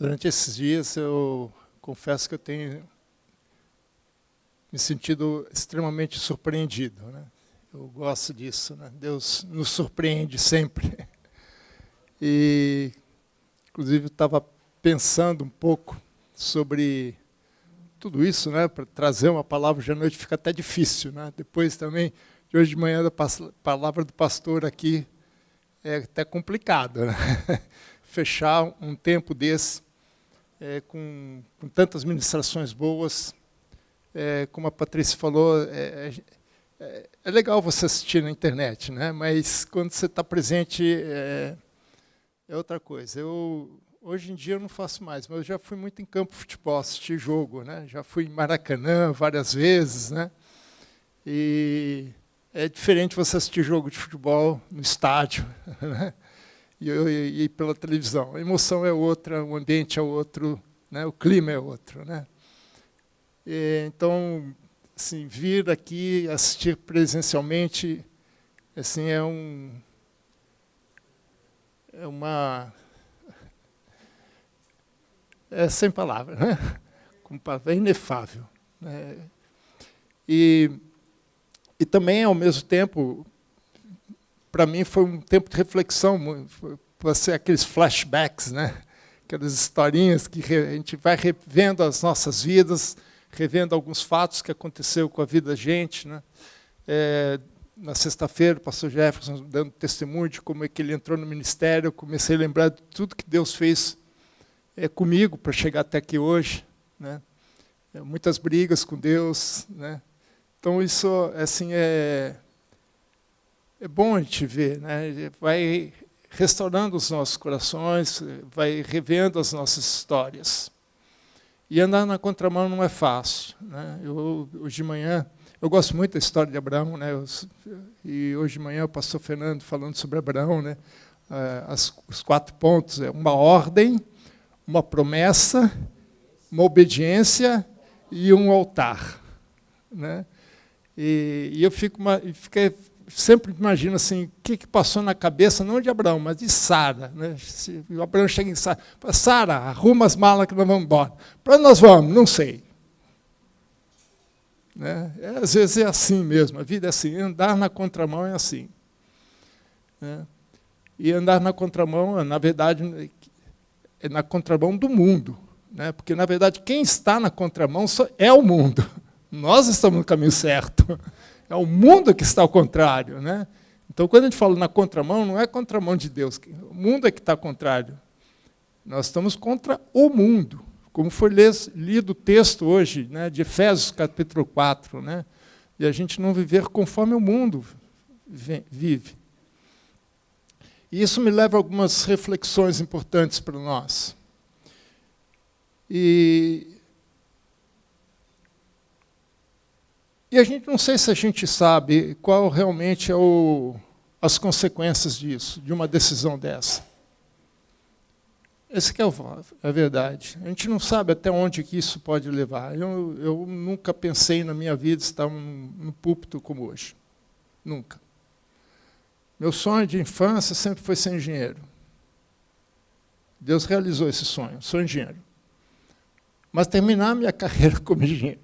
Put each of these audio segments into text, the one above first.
Durante esses dias, eu confesso que eu tenho me sentido extremamente surpreendido, né? Eu gosto disso, né? Deus nos surpreende sempre. E, inclusive, eu estava pensando um pouco sobre tudo isso, né? Para trazer uma palavra hoje à noite fica até difícil, né? Depois também, de hoje de manhã, a palavra do pastor aqui é até complicado, né? Fechar um tempo desse com tantas ministrações boas, como a Patrícia falou, é legal você assistir na internet, né? Mas quando você está presente é outra coisa. Hoje em dia eu não faço mais, mas eu já fui muito em campo de futebol, assistir jogo, né? Já fui em Maracanã várias vezes, né? E é diferente você assistir jogo de futebol no estádio, né? E pela televisão. A emoção é outra, o ambiente é outro, né? O clima é outro, né? Então, assim, vir aqui assistir presencialmente, assim, é sem palavras, né? É inefável, né? E também, ao mesmo tempo, para mim foi um tempo de reflexão, para ser aqueles flashbacks, né? Aquelas historinhas que a gente vai revendo as nossas vidas, revendo alguns fatos que aconteceu com a vida da gente, né? Na sexta-feira, o pastor Jefferson dando testemunho de como é que ele entrou no ministério, eu comecei a lembrar de tudo que Deus fez comigo para chegar até aqui hoje, né? Muitas brigas com Deus, né? Então isso assim é bom a gente ver, né? Vai restaurando os nossos corações, vai revendo as nossas histórias. E andar na contramão não é fácil, né? Hoje de manhã, eu gosto muito da história de Abraão, né? E hoje de manhã o pastor Fernando falando sobre Abraão, né? Os 4 pontos: uma ordem, uma promessa, uma obediência e um altar, né? E eu fiquei sempre imagino assim, o que passou na cabeça, não de Abraão, mas de Sara, né? Se o Abraão chega em Sara, Sara, arruma as malas que nós vamos embora. Para onde nós vamos? Não sei. Né? Às vezes é assim mesmo, a vida é assim, andar na contramão é assim. Né? E andar na contramão, na verdade, é na contramão do mundo. Né? Porque, na verdade, quem está na contramão é o mundo. Nós estamos no caminho certo. É o mundo que está ao contrário, né? Então, quando a gente fala na contramão, não é contramão de Deus. O mundo é que está ao contrário. Nós estamos contra o mundo. Como foi lido o texto hoje, né, de Efésios, capítulo 4, né? E a gente não viver conforme o mundo vive. E isso me leva a algumas reflexões importantes para nós. E a gente não sei se a gente sabe qual realmente é as consequências disso, de uma decisão dessa. Essa que é a verdade. A gente não sabe até onde que isso pode levar. Eu nunca pensei na minha vida estar num púlpito como hoje. Nunca. Meu sonho de infância sempre foi ser engenheiro. Deus realizou esse sonho, sou engenheiro. Mas terminar a minha carreira como engenheiro.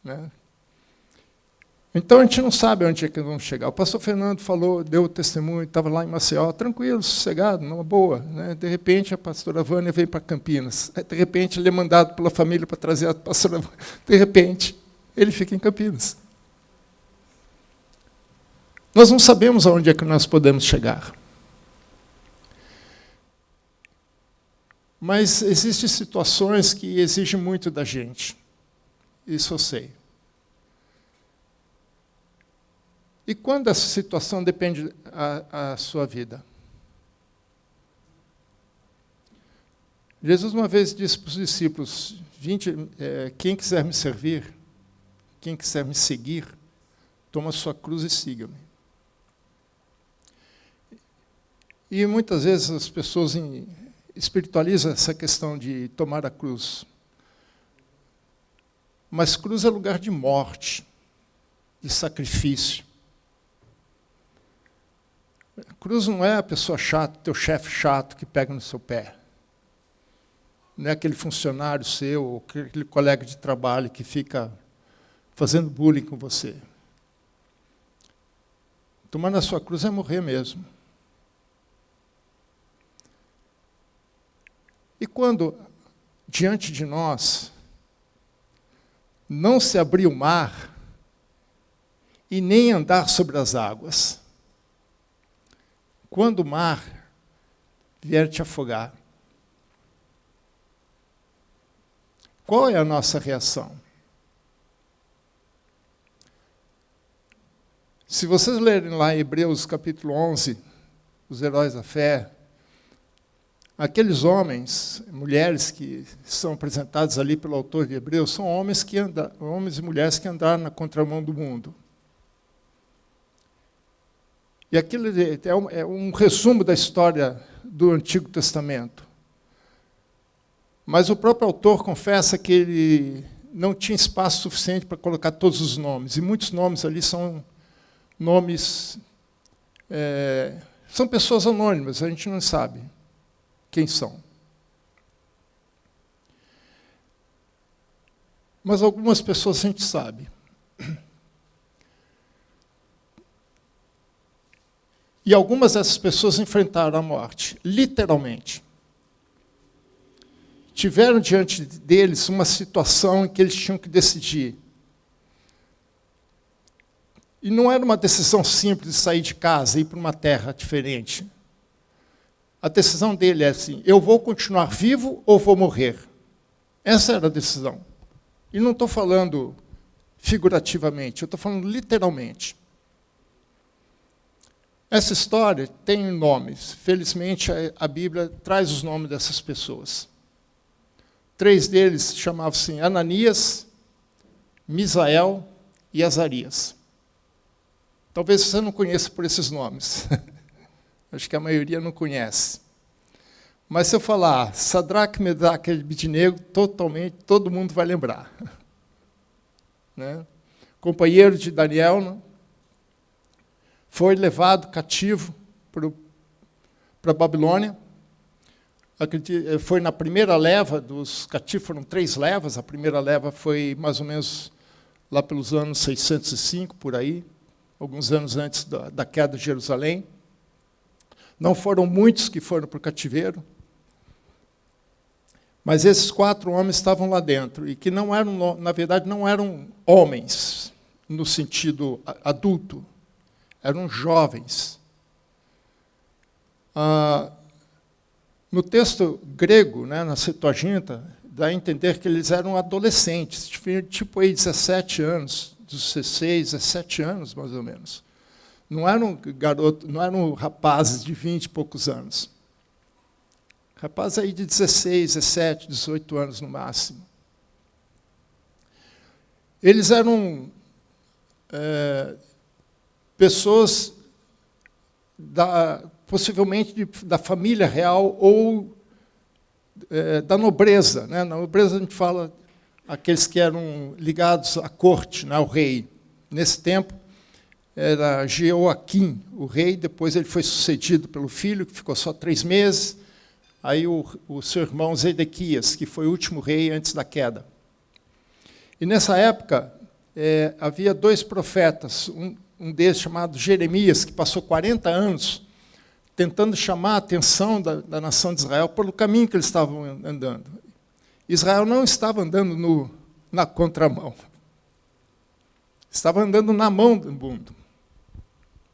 Né? Então, a gente não sabe onde é que vamos chegar. O pastor Fernando falou, deu o testemunho, estava lá em Maceió, tranquilo, sossegado, numa boa. Né? De repente, a pastora Vânia veio para Campinas. De repente, ele é mandado pela família para trazer a pastora Vânia. De repente, ele fica em Campinas. Nós não sabemos aonde é que nós podemos chegar. Mas existem situações que exigem muito da gente. Isso eu sei. E quando essa situação depende da sua vida? Jesus uma vez disse para os discípulos, quem quiser me servir, quem quiser me seguir, toma a sua cruz e siga-me. E muitas vezes as pessoas espiritualizam essa questão de tomar a cruz. Mas cruz é lugar de morte, de sacrifício. Cruz não é a pessoa chata, teu chefe chato que pega no seu pé. não é aquele funcionário seu, ou aquele colega de trabalho que fica fazendo bullying com você. Tomar na sua cruz é morrer mesmo. E quando, diante de nós, não se abrir o mar e nem andar sobre as águas, quando o mar vier te afogar, qual é a nossa reação? Se vocês lerem lá em Hebreus capítulo 11, os heróis da fé, aqueles homens, mulheres que são apresentados ali pelo autor de Hebreus, são homens e mulheres que andaram na contramão do mundo. E aquilo é um resumo da história do Antigo Testamento. Mas o próprio autor confessa que ele não tinha espaço suficiente para colocar todos os nomes. E muitos nomes ali são nomes... são pessoas anônimas, a gente não sabe quem são. Mas algumas pessoas a gente sabe. E algumas dessas pessoas enfrentaram a morte, literalmente. Tiveram diante deles uma situação em que eles tinham que decidir. E não era uma decisão simples de sair de casa e ir para uma terra diferente. A decisão dele é assim, eu vou continuar vivo ou vou morrer? Essa era a decisão. E não estou falando figurativamente, eu estou falando literalmente. Essa história tem nomes. Felizmente, a Bíblia traz os nomes dessas pessoas. 3 deles chamavam-se Ananias, Misael e Azarias. Talvez você não conheça por esses nomes. Acho que a maioria não conhece. Mas se eu falar Sadraque, Mesaque e Abednego, totalmente, todo mundo vai lembrar. Né? Companheiro de Daniel, né? Foi levado cativo para a Babilônia. Foi na primeira leva dos cativos, foram 3 levas. A primeira leva foi mais ou menos lá pelos anos 605, por aí, alguns anos antes da queda de Jerusalém. Não foram muitos que foram para o cativeiro, mas esses 4 homens estavam lá dentro, e que não eram, na verdade, não eram homens, no sentido adulto, eram jovens. No texto grego, né, na Septuaginta, dá a entender que eles eram adolescentes, tipo aí 17 anos, 16, 17 anos, mais ou menos. Não eram garotos, não eram rapazes de 20 e poucos anos. Rapazes aí de 16, 17, 18 anos no máximo. Eles eram pessoas possivelmente da família real ou da nobreza. Né? Na nobreza a gente fala aqueles que eram ligados à corte, né, ao rei. Nesse tempo, era Jeoaquim, o rei, depois ele foi sucedido pelo filho, que ficou só 3 meses, aí o seu irmão Zedequias, que foi o último rei antes da queda. E nessa época, havia 2 profetas, um deles chamado Jeremias, que passou 40 anos tentando chamar a atenção da nação de Israel pelo caminho que eles estavam andando. Israel não estava andando na contramão. Estava andando na mão do mundo,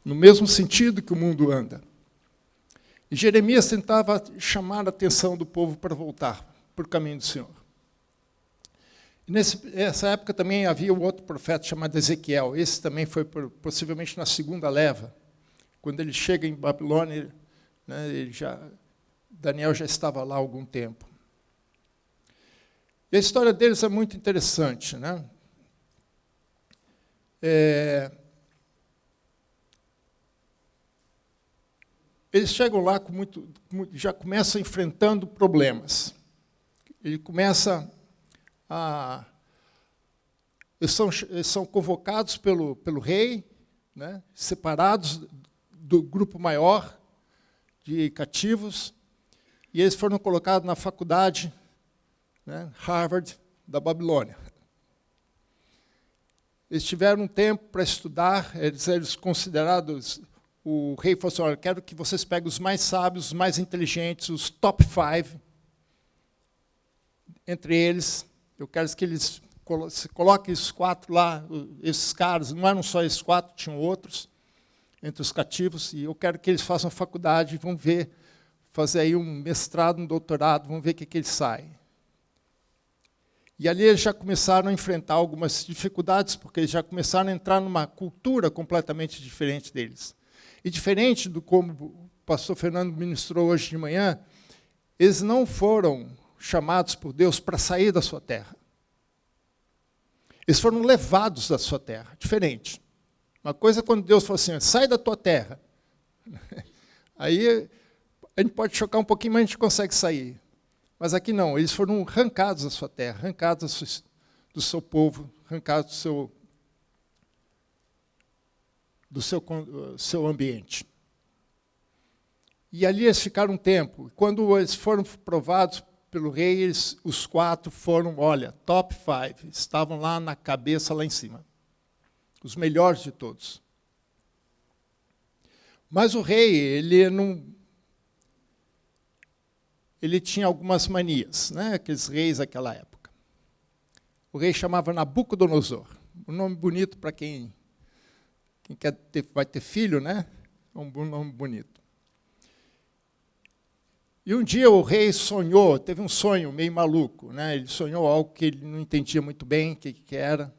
no mesmo sentido que o mundo anda. E Jeremias tentava chamar a atenção do povo para voltar para o caminho do Senhor. E nessa época também havia um outro profeta chamado Ezequiel. Esse também foi possivelmente na segunda leva. Quando ele chega em Babilônia, né, Daniel já estava lá há algum tempo. E a história deles é muito interessante. Né? Eles chegam lá já começam enfrentando problemas. Eles são convocados pelo rei, né, separados do grupo maior de cativos, e eles foram colocados na faculdade né? Harvard da Babilônia. Eles tiveram um tempo para estudar, eles considerados, o rei falou assim, olha, quero que vocês peguem os mais sábios, os mais inteligentes, os top 5, entre eles, eu quero que eles coloquem esses 4 lá, esses caras, não eram só esses 4, tinham outros, entre os cativos, e eu quero que eles façam faculdade, vão ver, fazer aí um mestrado, um doutorado, vão ver o que eles saem. E ali eles já começaram a enfrentar algumas dificuldades, porque eles já começaram a entrar numa cultura completamente diferente deles. E diferente do como o pastor Fernando ministrou hoje de manhã, eles não foram chamados por Deus para sair da sua terra. Eles foram levados da sua terra, diferente. Uma coisa é quando Deus falou assim, sai da tua terra. Aí a gente pode chocar um pouquinho, mas a gente consegue sair. Mas aqui não, eles foram arrancados da sua terra, arrancados do seu povo, arrancados do seu ambiente. E ali eles ficaram um tempo. Quando eles foram provados pelo rei, os 4 foram, olha, top 5, estavam lá na cabeça, lá em cima. Os melhores de todos. Mas o rei, ele tinha algumas manias, né? Aqueles reis daquela época. O rei chamava Nabucodonosor. Um nome bonito para quem vai ter filho, né? É um nome bonito. E um dia o rei sonhou, teve um sonho meio maluco, né? Ele sonhou algo que ele não entendia muito bem o que era.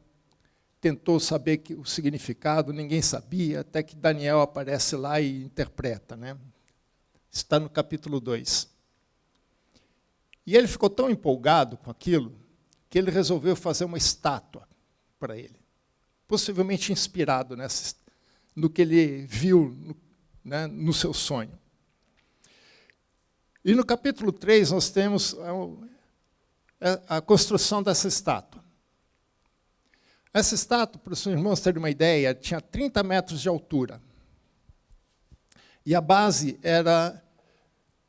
Tentou saber o significado, ninguém sabia, até que Daniel aparece lá e interpreta, né? Está no capítulo 2. E ele ficou tão empolgado com aquilo, que ele resolveu fazer uma estátua para ele. Possivelmente inspirado no que ele viu, né, no seu sonho. E no capítulo 3 nós temos a construção dessa estátua. Essa estátua, para os seus irmãos terem uma ideia, tinha 30 metros de altura. E a base era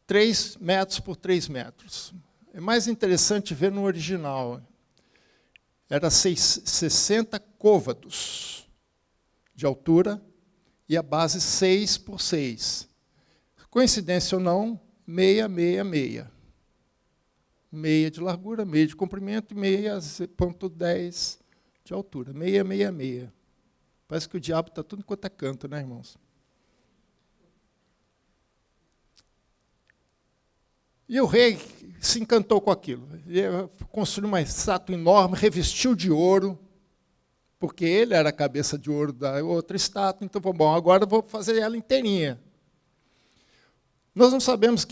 3 metros por 3 metros. É mais interessante ver no original. Era 60 côvados de altura e a base 6 por 6. Coincidência ou não, meia, meia, meia. Meia de largura, meia de comprimento e meia, 0,10 de altura. Meia, meia, meia. Parece que o diabo está tudo enquanto é canto, né, irmãos? E o rei se encantou com aquilo. Ele construiu uma estátua enorme, revestiu de ouro, porque ele era a cabeça de ouro da outra estátua, então, bom, agora eu vou fazer ela inteirinha. Nós não sabemos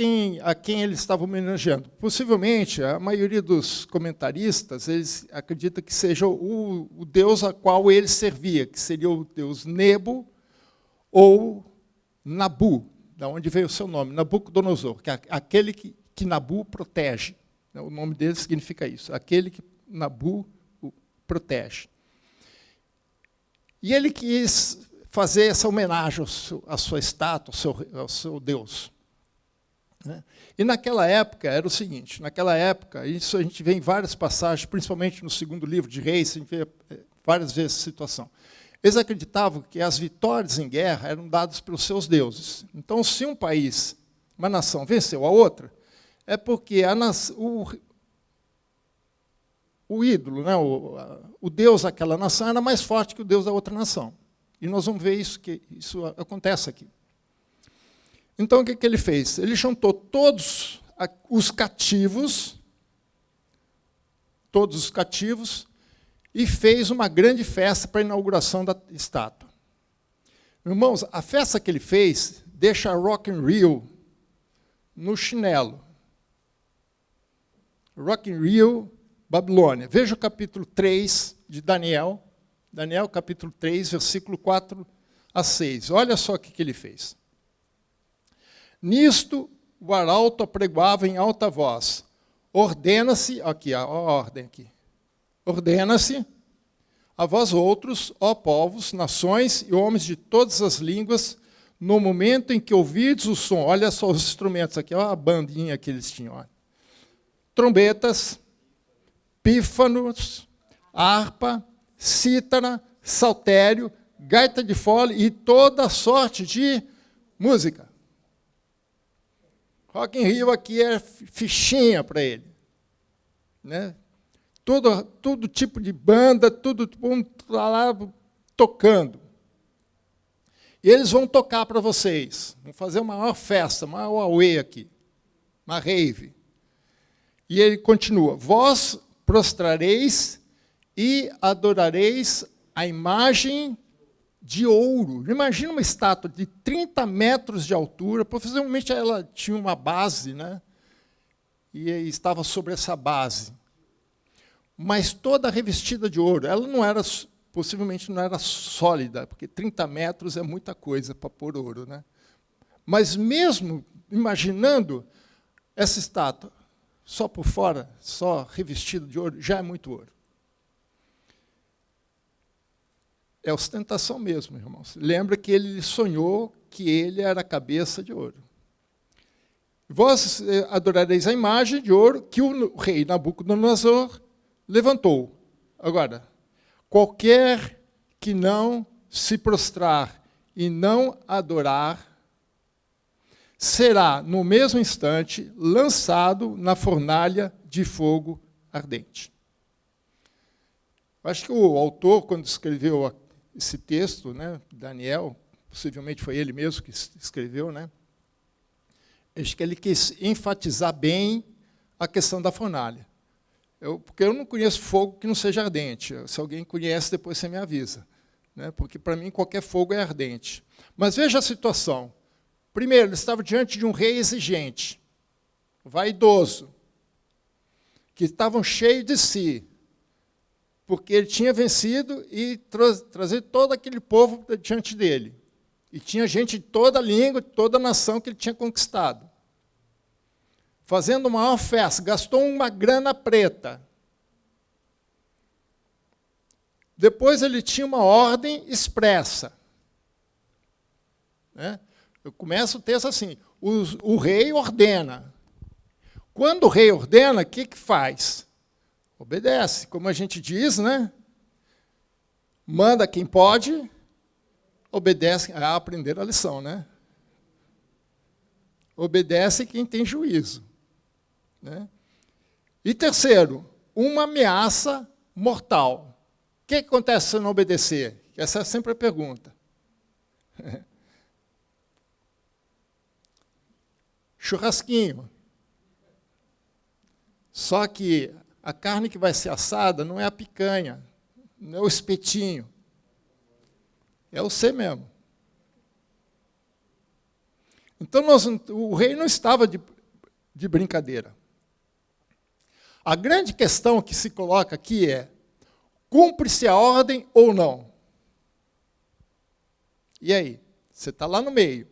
a quem ele estava homenageando. Possivelmente, a maioria dos comentaristas, eles acreditam que seja o deus a qual ele servia, que seria o deus Nebo ou Nabu, da onde veio o seu nome, Nabucodonosor, que é aquele que Nabu protege. O nome dele significa isso, aquele que Nabu protege. E ele quis fazer essa homenagem à sua estátua, ao seu deus. E naquela época era o seguinte, naquela época, isso a gente vê em várias passagens, principalmente no segundo livro de Reis, a gente vê várias vezes essa situação. Eles acreditavam que as vitórias em guerra eram dadas pelos seus deuses. Então, se um país, uma nação, venceu a outra, é porque o ídolo, né, o deus daquela nação era mais forte que o deus da outra nação. E nós vamos ver que isso acontece aqui. Então, o que ele fez? Ele juntou todos os cativos, e fez uma grande festa para a inauguração da estátua. Irmãos, a festa que ele fez deixa Rock in Rio no chinelo. Rock in Rio, Babilônia. Veja o capítulo 3 de Daniel. Daniel, capítulo 3, versículo 4 a 6. Olha só o que ele fez. Nisto, o arauto apregoava em alta voz. Ordena-se, aqui, a ordem aqui. Ordena-se a vós outros, ó povos, nações e homens de todas as línguas, no momento em que ouvides o som, olha só os instrumentos aqui, olha a bandinha que eles tinham, olha. Trombetas, pífanos, harpa, cítara, saltério, gaita de fole e toda sorte de música. Rock in Rio aqui é fichinha para ele. Né? Todo tipo de banda, todo mundo lá tocando. E eles vão tocar para vocês. Vão fazer uma maior festa, uma maior auê aqui. Uma rave. E ele continua. Vós prostrareis e adorareis a imagem de ouro. Imagina uma estátua de 30 metros de altura. Possivelmente ela tinha uma base, né? E estava sobre essa base. Mas toda revestida de ouro. Ela não era, possivelmente não era sólida, porque 30 metros é muita coisa para pôr ouro. Né? Mas mesmo imaginando essa estátua, só por fora, só revestida de ouro, já é muito ouro. É ostentação mesmo, irmãos. Lembra que ele sonhou que ele era a cabeça de ouro. Vós adorareis a imagem de ouro que o rei Nabucodonosor levantou. Agora, qualquer que não se prostrar e não adorar, será, no mesmo instante, lançado na fornalha de fogo ardente. Acho que o autor, quando escreveu esse texto, né, Daniel, possivelmente foi ele mesmo que escreveu, né, acho que ele quis enfatizar bem a questão da fornalha. Porque eu não conheço fogo que não seja ardente. Se alguém conhece, depois você me avisa. Né, porque, para mim, qualquer fogo é ardente. Mas veja a situação. Primeiro, ele estava diante de um rei exigente, vaidoso, que estavam cheios de si, porque ele tinha vencido e trazido todo aquele povo diante dele. E tinha gente de toda a língua, de toda a nação que ele tinha conquistado. Fazendo uma maior festa, gastou uma grana preta. Depois ele tinha uma ordem expressa. Né? Eu começo o texto assim, o rei ordena. Quando o rei ordena, o que faz? Obedece, como a gente diz, né? Manda quem pode, obedece, aprender a lição, né? Obedece quem tem juízo. Né? E terceiro, uma ameaça mortal. O que acontece se eu não obedecer? Essa é sempre a pergunta. Churrasquinho. Só que a carne que vai ser assada não é a picanha, não é o espetinho. É o você mesmo. Então, o rei não estava de brincadeira. A grande questão que se coloca aqui é, cumpre-se a ordem ou não? E aí? Você está lá no meio.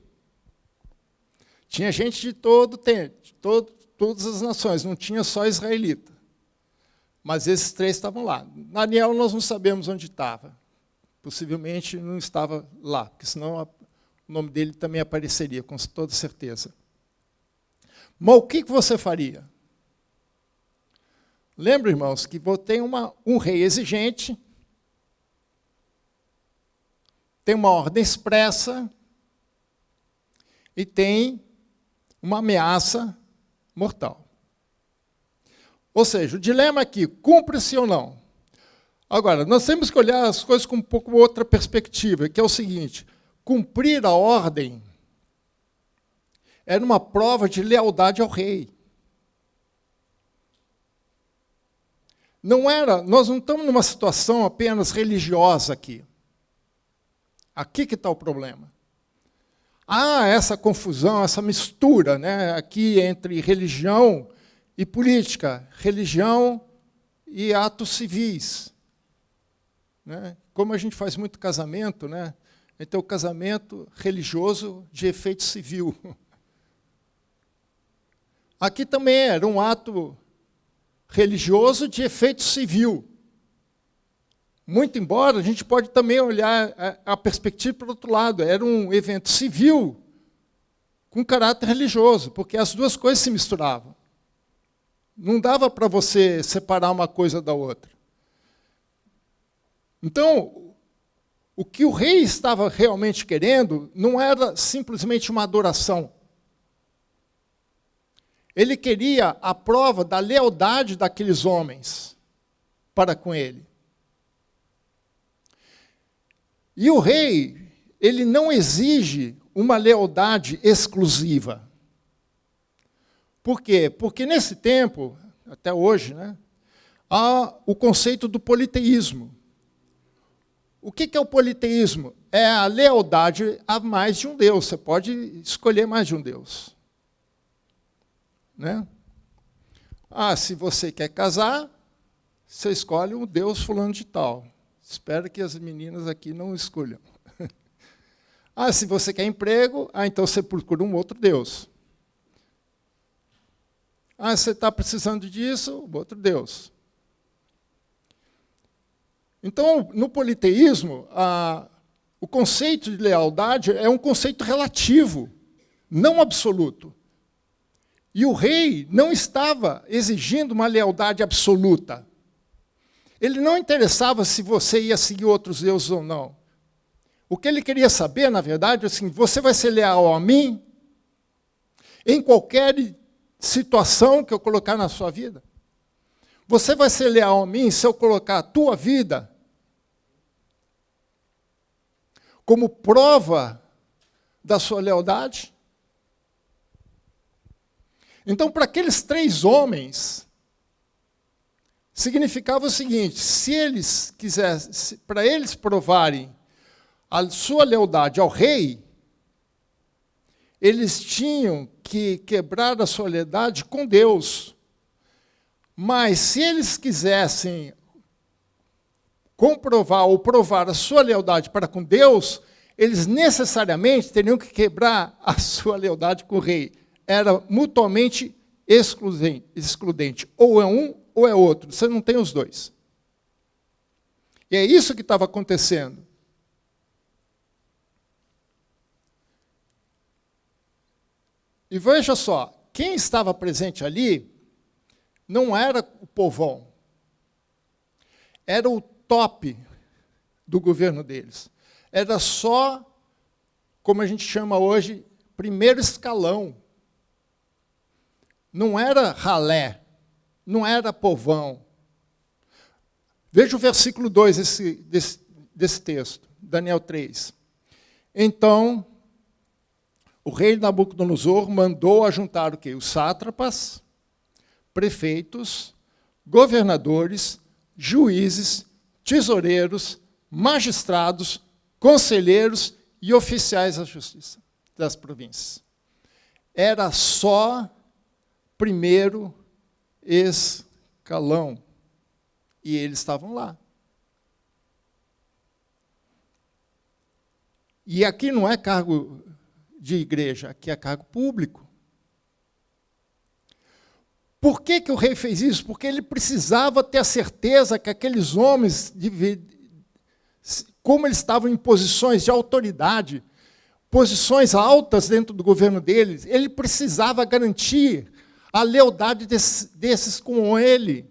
Tinha gente de todo tempo, de todas as nações, não tinha só israelita. Mas esses três estavam lá. Daniel nós não sabemos onde estava. Possivelmente não estava lá, porque senão o nome dele também apareceria, com toda certeza. Mas o que você faria? Lembra, irmãos, que tem um rei exigente, tem uma ordem expressa e tem uma ameaça mortal. Ou seja, o dilema aqui, cumpre-se ou não? Agora, nós temos que olhar as coisas com um pouco outra perspectiva, que é o seguinte, cumprir a ordem era uma prova de lealdade ao rei. Nós não estamos numa situação apenas religiosa aqui. Aqui que está o problema. Há essa confusão, essa mistura, né, aqui entre religião e política, religião e atos civis. Né? Como a gente faz muito casamento, né? Então o casamento religioso de efeito civil. Aqui também era um ato religioso de efeito civil. Muito embora, a gente pode também olhar a perspectiva para o outro lado. Era um evento civil com caráter religioso, porque as duas coisas se misturavam. Não dava para você separar uma coisa da outra. Então, o que o rei estava realmente querendo não era simplesmente uma adoração. Ele queria a prova da lealdade daqueles homens para com ele. E o rei, ele não exige uma lealdade exclusiva. Por quê? Porque nesse tempo, até hoje, né, há o conceito do politeísmo. O que é o politeísmo? É a lealdade a mais de um Deus. Você pode escolher mais de um Deus. Né? Se você quer casar, você escolhe um Deus fulano de tal. Espero que as meninas aqui não escolham. Se você quer emprego, então você procura um outro Deus. Você está precisando disso, outro Deus. Então, no politeísmo, o conceito de lealdade é um conceito relativo, não absoluto. E o rei não estava exigindo uma lealdade absoluta. Ele não interessava se você ia seguir outros deuses ou não. O que ele queria saber, na verdade, é assim, você vai ser leal a mim em qualquer situação que eu colocar na sua vida? Você vai ser leal a mim se eu colocar a tua vida como prova da sua lealdade? Então, para aqueles 3 homens, significava o seguinte: se eles quisessem, para eles provarem a sua lealdade ao rei, eles tinham que quebrar a sua lealdade com Deus. Mas se eles quisessem comprovar ou provar a sua lealdade para com Deus, eles necessariamente teriam que quebrar a sua lealdade com o rei. Era mutuamente excludente. Ou é um ou é outro. Você não tem os dois. E é isso que estava acontecendo. E veja só, quem estava presente ali não era o povão. Era o top do governo deles. Era só, como a gente chama hoje, primeiro escalão. Não era ralé, não era povão. Veja o versículo 2 desse texto, Daniel 3. Então, o rei Nabucodonosor mandou ajuntar o quê? Os sátrapas, prefeitos, governadores, juízes, tesoureiros, magistrados, conselheiros e oficiais da justiça das províncias. Era só primeiro escalão. E eles estavam lá. E aqui não é cargo de igreja, aqui é cargo público. Por que o rei fez isso? Porque ele precisava ter a certeza que aqueles homens, como eles estavam em posições de autoridade, posições altas dentro do governo deles, ele precisava garantir a lealdade desses com ele.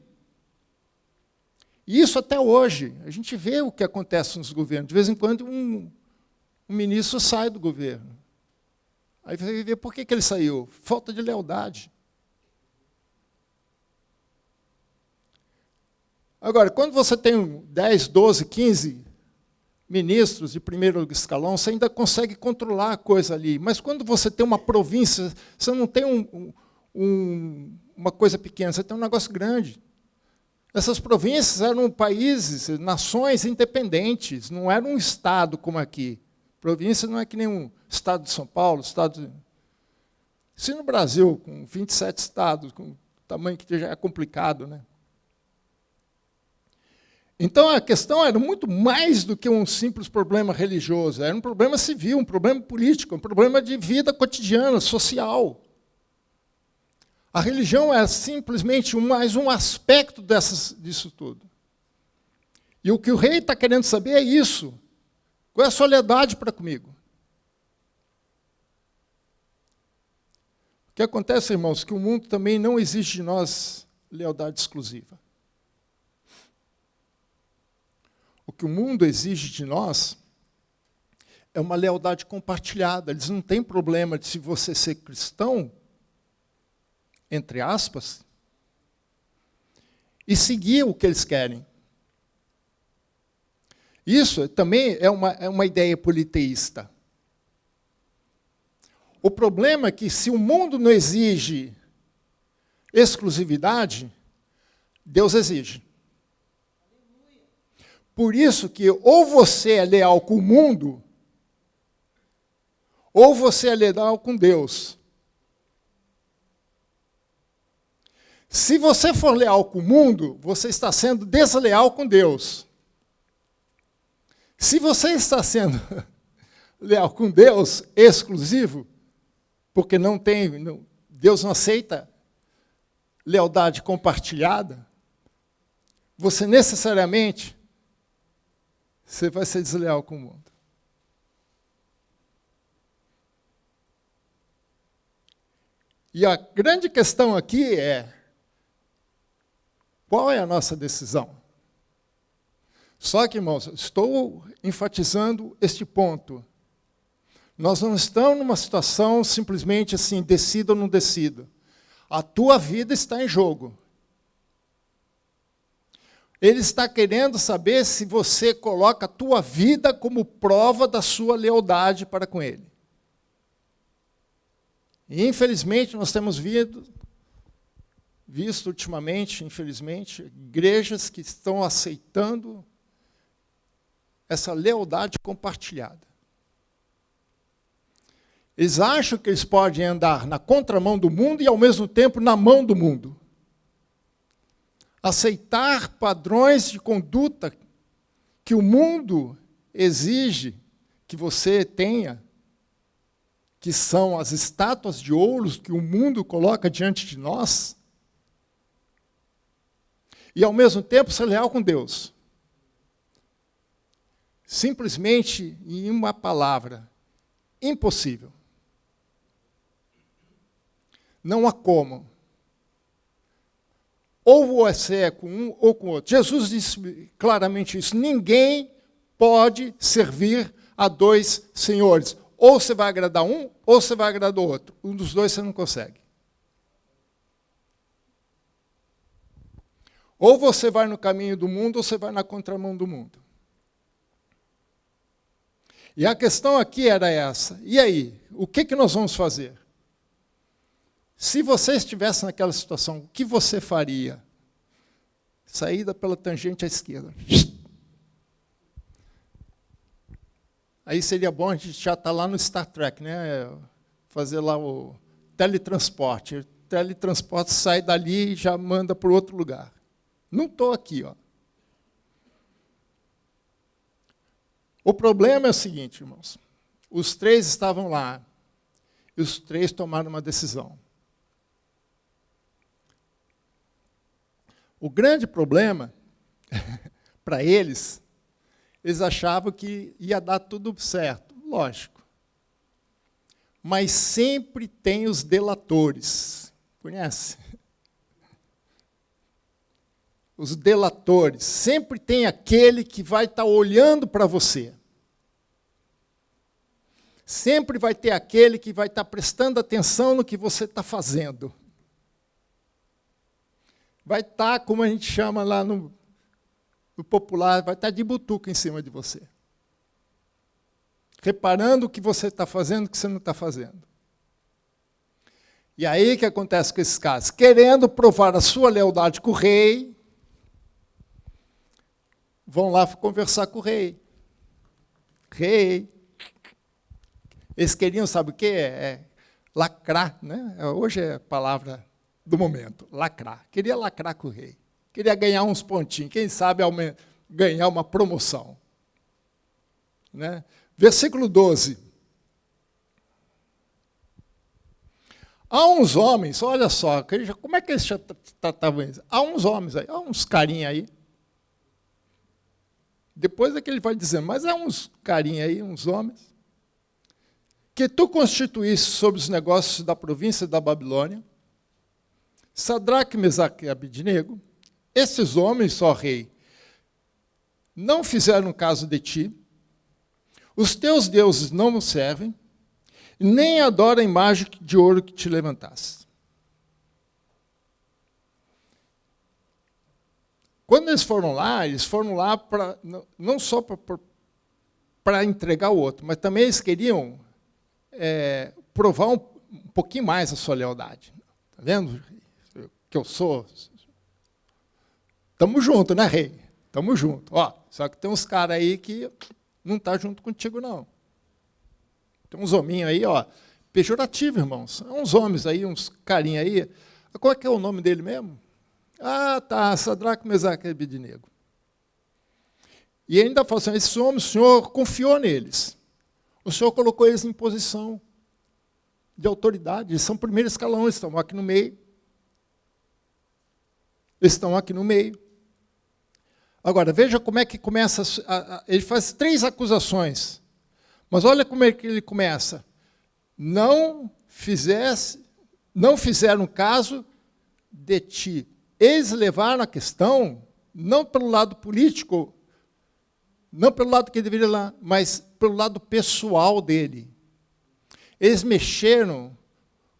E isso até hoje. A gente vê o que acontece nos governos. De vez em quando, um ministro sai do governo. Aí você vê por que ele saiu. Falta de lealdade. Agora, quando você tem 10, 12, 15 ministros de primeiro escalão, você ainda consegue controlar a coisa ali. Mas quando você tem uma província, você não tem uma coisa pequena, você tem um negócio grande. Essas províncias eram países, nações independentes, não era um estado como aqui. Província não é que nem um estado de São Paulo, Se no Brasil, com 27 estados, com o tamanho que já é complicado, né? Então, a questão era muito mais do que um simples problema religioso. Era um problema civil, um problema político, um problema de vida cotidiana, social. A religião é simplesmente mais um aspecto disso tudo. E o que o rei está querendo saber é isso. Qual é a soledade para comigo? O que acontece, irmãos, que o mundo também não exige de nós lealdade exclusiva. O que o mundo exige de nós é uma lealdade compartilhada. Eles não têm problema de se você ser cristão, entre aspas, e seguir o que eles querem. Isso também é uma ideia politeísta. O problema é que se o mundo não exige exclusividade, Deus exige. Por isso que ou você é leal com o mundo, ou você é leal com Deus. Se você for leal com o mundo, você está sendo desleal com Deus. Se você está sendo leal com Deus, exclusivo, porque Deus não aceita lealdade compartilhada, você necessariamente vai ser desleal com o mundo. E a grande questão aqui é, qual é a nossa decisão? Só que, irmãos, estou enfatizando este ponto. Nós não estamos numa situação simplesmente assim, decida ou não decida. A tua vida está em jogo. Ele está querendo saber se você coloca a tua vida como prova da sua lealdade para com ele. E, infelizmente, nós temos visto ultimamente, infelizmente, igrejas que estão aceitando essa lealdade compartilhada. Eles acham que eles podem andar na contramão do mundo e, ao mesmo tempo, na mão do mundo. Aceitar padrões de conduta que o mundo exige que você tenha, que são as estátuas de ouro que o mundo coloca diante de nós, e, ao mesmo tempo, ser leal com Deus. Simplesmente, em uma palavra, impossível. Não há como. Ou você é com um ou com o outro. Jesus disse claramente isso. Ninguém pode servir a dois senhores. Ou você vai agradar um, ou você vai agradar o outro. Um dos dois você não consegue. Ou você vai no caminho do mundo, ou você vai na contramão do mundo. E a questão aqui era essa. E aí, o que nós vamos fazer? Se você estivesse naquela situação, o que você faria? Saída pela tangente à esquerda. Aí seria bom a gente já estar lá no Star Trek, né? Fazer lá o teletransporte. O teletransporte sai dali e já manda para outro lugar. Não estou aqui, ó. O problema é o seguinte, irmãos. Os três estavam lá. E os três tomaram uma decisão. O grande problema, para eles achavam que ia dar tudo certo. Lógico. Mas sempre tem os delatores. Conhece? Os delatores. Sempre tem aquele que vai estar olhando para você. Sempre vai ter aquele que vai estar prestando atenção no que você está fazendo. Vai estar, como a gente chama lá no popular, vai estar de butuca em cima de você. Reparando o que você está fazendo e o que você não está fazendo. E aí o que acontece com esses caras? Querendo provar a sua lealdade com o rei, vão lá conversar com o rei. Rei. Eles queriam, sabe o quê? Lacrar, né? Hoje é a palavra do momento, lacrar. Queria lacrar com o rei. Queria ganhar uns pontinhos. Quem sabe ganhar uma promoção. Né? Versículo 12. Há uns homens, olha só, como é que eles tratavam isso? Há uns homens aí, há uns carinha aí. Depois é que ele vai dizer, mas há uns carinha aí, uns homens, que tu constituísse sobre os negócios da província da Babilônia, Sadraque, Mesaque e Abednego, esses homens, ó rei, não fizeram caso de ti, os teus deuses não o servem, nem adoram a imagem de ouro que te levantaste. Quando eles foram lá para não só para entregar o outro, mas também eles queriam provar um pouquinho mais a sua lealdade. Está vendo que eu sou? Estamos juntos, né, rei? Estamos juntos. Ó, só que tem uns caras aí que não estão junto contigo, não. Tem uns hominhos aí, ó, pejorativo, irmãos. Uns homens aí, uns carinha aí. Qual é que é o nome dele mesmo? Ah, tá, Sadraque, Mesaque e Abednego. E ainda falou assim, esses homens, o Senhor confiou neles. O Senhor colocou eles em posição de autoridade. Eles são o primeiro escalão, eles estão aqui no meio. Eles estão aqui no meio. Agora, veja como é que começa. Ele faz 3 acusações. Mas olha como é que ele começa. Não fizeram caso de ti. Eles levaram a questão, não pelo lado político, não pelo lado que ele deveria lá, mas pelo lado pessoal dele. Eles mexeram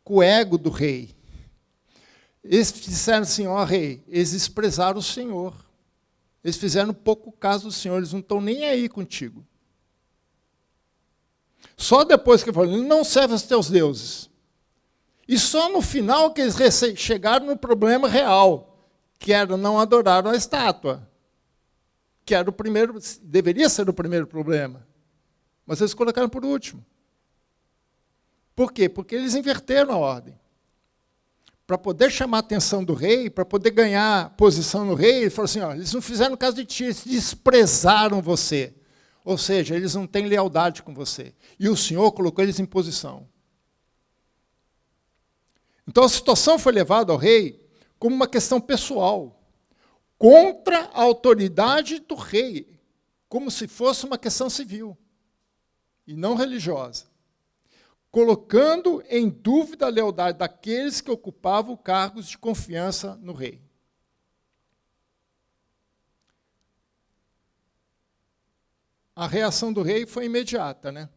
com o ego do rei. Eles disseram assim, ó rei, eles desprezaram o Senhor. Eles fizeram pouco caso do Senhor, eles não estão nem aí contigo. Só depois que ele falou, não serve aos teus deuses. E só no final que eles chegaram no problema real, que era não adorar a estátua. Que era o primeiro, deveria ser o primeiro problema. Mas eles colocaram por último. Por quê? Porque eles inverteram a ordem. Para poder chamar a atenção do rei, para poder ganhar posição no rei, ele falou assim, ó, eles não fizeram caso de ti, eles desprezaram você. Ou seja, eles não têm lealdade com você. E o Senhor colocou eles em posição. Então a situação foi levada ao rei como uma questão pessoal, contra a autoridade do rei, como se fosse uma questão civil, e não religiosa, colocando em dúvida a lealdade daqueles que ocupavam cargos de confiança no rei. A reação do rei foi imediata, né?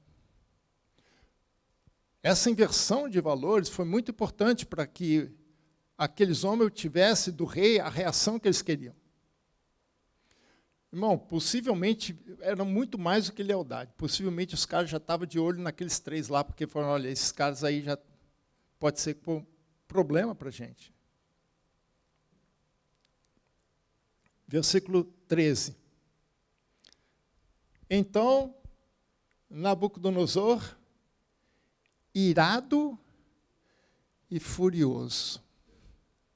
Essa inversão de valores foi muito importante para que aqueles homens tivessem do rei a reação que eles queriam. Irmão, possivelmente era muito mais do que lealdade. Possivelmente os caras já estavam de olho naqueles 3 lá, porque falaram, olha, esses caras aí já pode ser problema para a gente. Versículo 13. Então, Nabucodonosor, irado e furioso.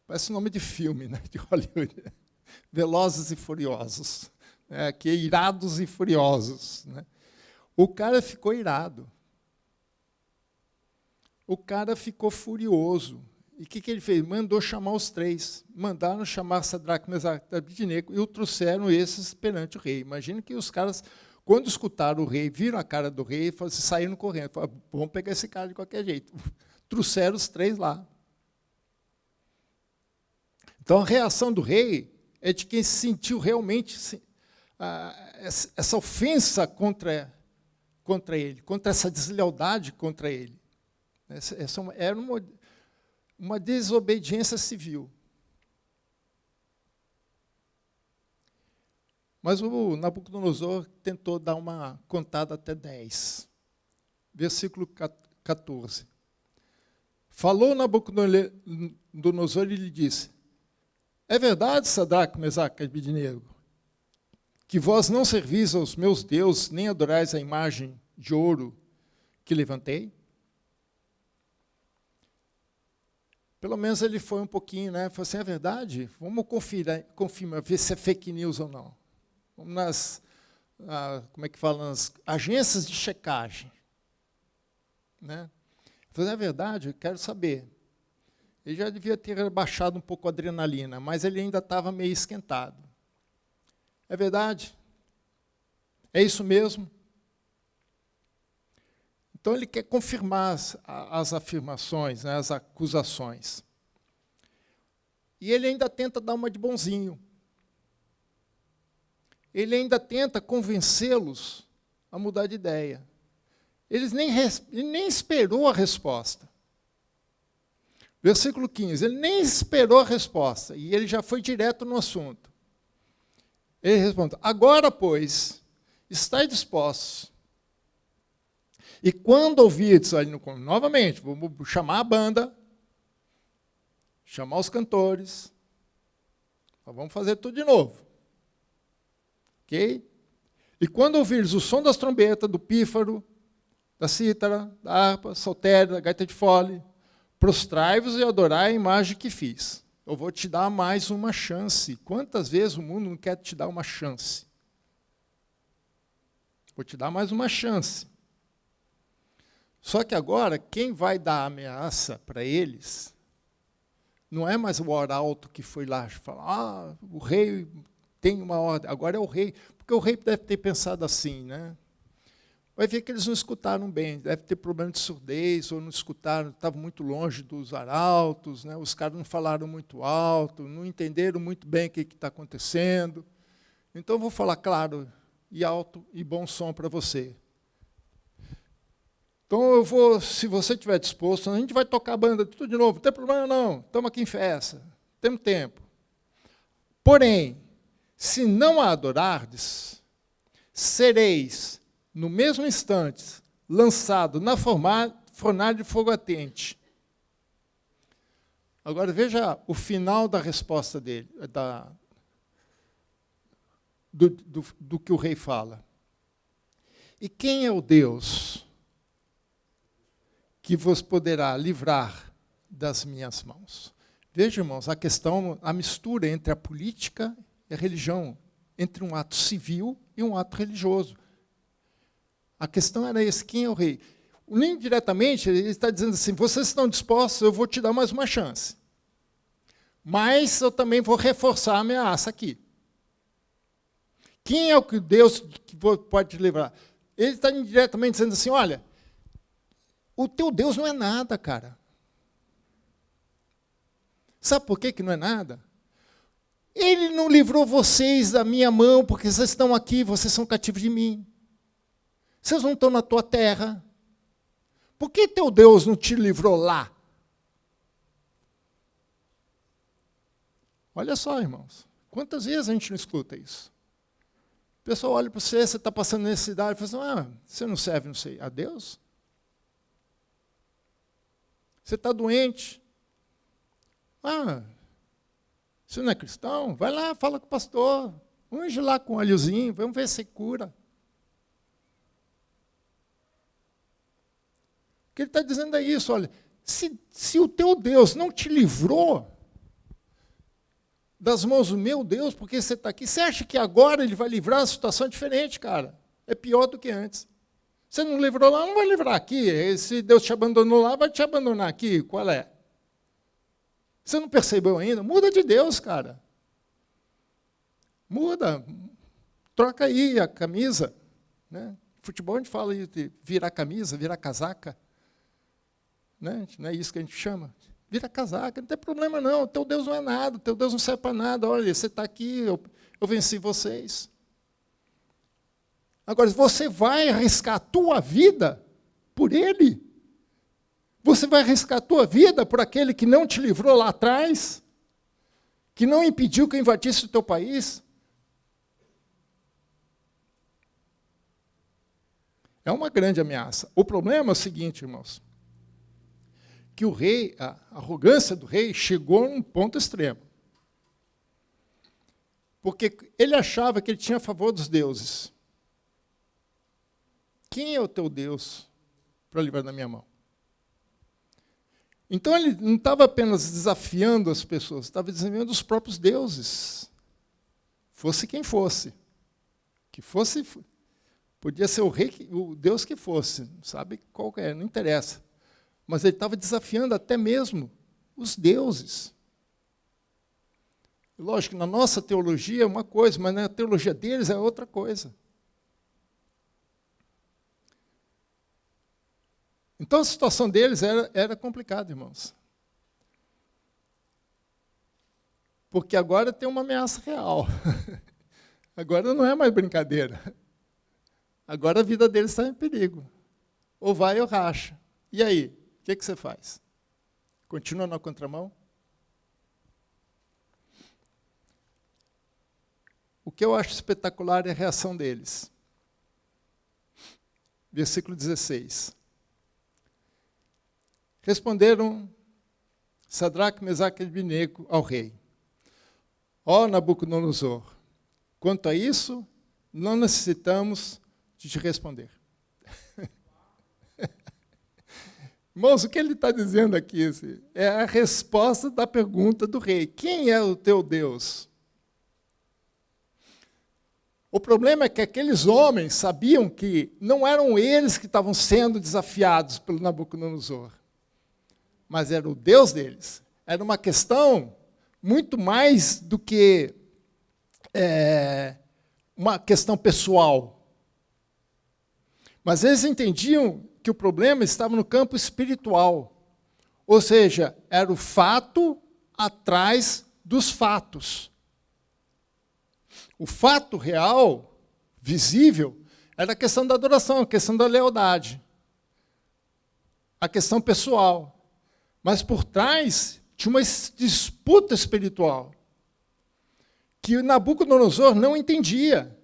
Parece nome de filme, né, de Hollywood. Velozes e Furiosos. Aqui, irados e furiosos. Né? O cara ficou irado. O cara ficou furioso. E o que ele fez? Mandou chamar os 3. Mandaram chamar Sadraque, Mesaque e Abednego e o trouxeram esses perante o rei. Imagina que os caras, quando escutaram o rei, viram a cara do rei, saíram correndo. Falaram, vamos pegar esse cara de qualquer jeito. Trouxeram os 3 lá. Então, a reação do rei é de quem sentiu realmente essa ofensa contra ele, contra essa deslealdade contra ele. Era uma desobediência civil. Mas o Nabucodonosor tentou dar uma contada até 10. Versículo 14. Falou Nabucodonosor e lhe disse, é verdade, Sadraque, Mesaque e Abednego, que vós não servis aos meus deuses, nem adorais a imagem de ouro que levantei? Pelo menos ele foi um pouquinho, né? Falou assim, é verdade? Vamos confirmar, ver se é fake news ou não. Vamos nas, como é que fala, nas agências de checagem. Né? Falei, é verdade, eu quero saber. Ele já devia ter baixado um pouco a adrenalina, mas ele ainda estava meio esquentado. É verdade? É isso mesmo? Então, ele quer confirmar as afirmações, né, as acusações. E ele ainda tenta dar uma de bonzinho. Ele ainda tenta convencê-los a mudar de ideia. Ele nem esperou a resposta. Versículo 15, ele nem esperou a resposta, e ele já foi direto no assunto. Ele responde, agora, pois, estai dispostos. E quando ouvirdes, novamente, vamos chamar a banda, chamar os cantores, vamos fazer tudo de novo. Ok? E quando ouvires o som das trombetas, do pífaro, da cítara, da harpa, saltério, da gaita de fole, prostrai-vos e adorai a imagem que fiz. Eu vou te dar mais uma chance. Quantas vezes o mundo não quer te dar uma chance? Vou te dar mais uma chance. Só que agora, quem vai dar a ameaça para eles, não é mais o arauto que foi lá falar, o rei tem uma ordem, agora é o rei, porque o rei deve ter pensado assim, né? Vai ver que eles não escutaram bem, deve ter problema de surdez, ou não escutaram, estavam muito longe dos arautos, né? Os caras não falaram muito alto, não entenderam muito bem o que está acontecendo. Então, eu vou falar claro e alto e bom som para você. Então, eu vou, se você estiver disposto, a gente vai tocar a banda tudo de novo, não tem problema não, estamos aqui em festa, temos tempo. Porém, se não a adorardes, sereis, no mesmo instante, lançado na fornalha de fogo ardente. Agora, veja o final da resposta dele, do que o rei fala. E quem é o Deus que vos poderá livrar das minhas mãos? Veja, irmãos, a questão, a mistura entre a política e a religião, entre um ato civil e um ato religioso. A questão era esse, quem é o rei? Indiretamente, ele está dizendo assim, vocês estão dispostos, eu vou te dar mais uma chance. Mas eu também vou reforçar a ameaça aqui. Quem é o Deus que pode te livrar? Ele está indiretamente dizendo assim, olha, o teu Deus não é nada, cara. Sabe por que não é nada? Ele não livrou vocês da minha mão, porque vocês estão aqui, vocês são cativos de mim. Vocês não estão na tua terra. Por que teu Deus não te livrou lá? Olha só, irmãos. Quantas vezes a gente não escuta isso? O pessoal olha para você, você está passando necessidade, e fala assim, você não serve, não sei, a Deus? Você está doente? Você não é cristão? Vai lá, fala com o pastor. Unge lá com um óleozinho, vamos ver se cura. O que ele está dizendo é isso, olha, se o teu Deus não te livrou das mãos do meu Deus, porque você está aqui, você acha que agora ele vai livrar a situação diferente, cara? É pior do que antes. Você não livrou lá, não vai livrar aqui. Se Deus te abandonou lá, vai te abandonar aqui. Qual é? Você não percebeu ainda? Muda de Deus, cara. Muda. Troca aí a camisa. Né? Futebol a gente fala de virar camisa, virar casaca. Né? Não é isso que a gente chama? Vira casaca, não tem problema não. Teu Deus não é nada, teu Deus não serve para nada. Olha, você está aqui, eu venci vocês. Agora, você vai arriscar a tua vida por ele? Você vai arriscar a tua vida por aquele que não te livrou lá atrás? Que não impediu que eu invadisse o teu país? É uma grande ameaça. O problema é o seguinte, irmãos, que o rei, a arrogância do rei chegou a um ponto extremo. Porque ele achava que ele tinha a favor dos deuses. Quem é o teu Deus para livrar da minha mão? Então ele não estava apenas desafiando as pessoas, estava desafiando os próprios deuses. Fosse quem fosse. Que fosse, podia ser o rei, o Deus que fosse, não sabe qual é, não interessa. Mas ele estava desafiando até mesmo os deuses. Lógico, na nossa teologia é uma coisa, mas na teologia deles é outra coisa. Então a situação deles era complicada, irmãos. Porque agora tem uma ameaça real. Agora não é mais brincadeira. Agora a vida deles está em perigo. Ou vai ou racha. E aí, o que você faz? Continua na contramão? O que eu acho espetacular é a reação deles. Versículo 16. Responderam Sadraque, Mesaque e Abednego ao rei: ó Nabucodonosor, quanto a isso, não necessitamos de te responder. Irmãos, o que ele está dizendo aqui é a resposta da pergunta do rei: quem é o teu Deus? O problema é que aqueles homens sabiam que não eram eles que estavam sendo desafiados pelo Nabucodonosor, mas era o Deus deles. Era uma questão muito mais do que uma questão pessoal. Mas eles entendiam que o problema estava no campo espiritual. Ou seja, era o fato atrás dos fatos. O fato real, visível, era a questão da adoração, a questão da lealdade, a questão pessoal. Mas por trás tinha uma disputa espiritual que o Nabucodonosor não entendia,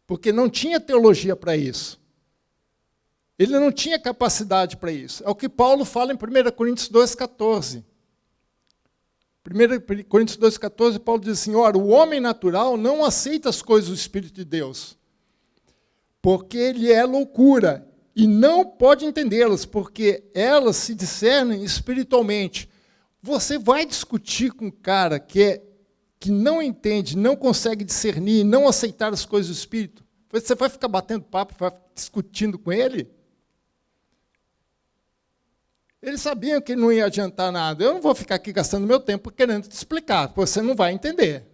porque não tinha teologia para isso. Ele não tinha capacidade para isso. É o que Paulo fala em 1 Coríntios 2,14. 1 Coríntios 2,14, Paulo diz assim: ora, o homem natural não aceita as coisas do Espírito de Deus, porque ele é loucura, e não pode entendê-las, porque elas se discernem espiritualmente. Você vai discutir com um cara que não entende, não consegue discernir, não aceitar as coisas do Espírito? Você vai ficar batendo papo, vai discutindo com ele? Eles sabiam que não ia adiantar nada. Eu não vou ficar aqui gastando meu tempo querendo te explicar, porque você não vai entender.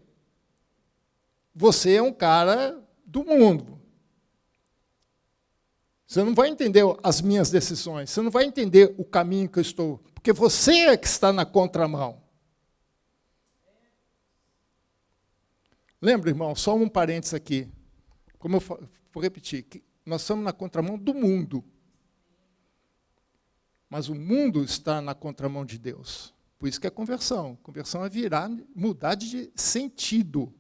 Você é um cara do mundo. Você não vai entender as minhas decisões, você não vai entender o caminho que eu estou, porque você é que está na contramão. Lembra, irmão, só um parênteses aqui. Como eu vou repetir, que nós estamos na contramão do mundo. Mas o mundo está na contramão de Deus. Por isso que é conversão. Conversão é mudar de sentido.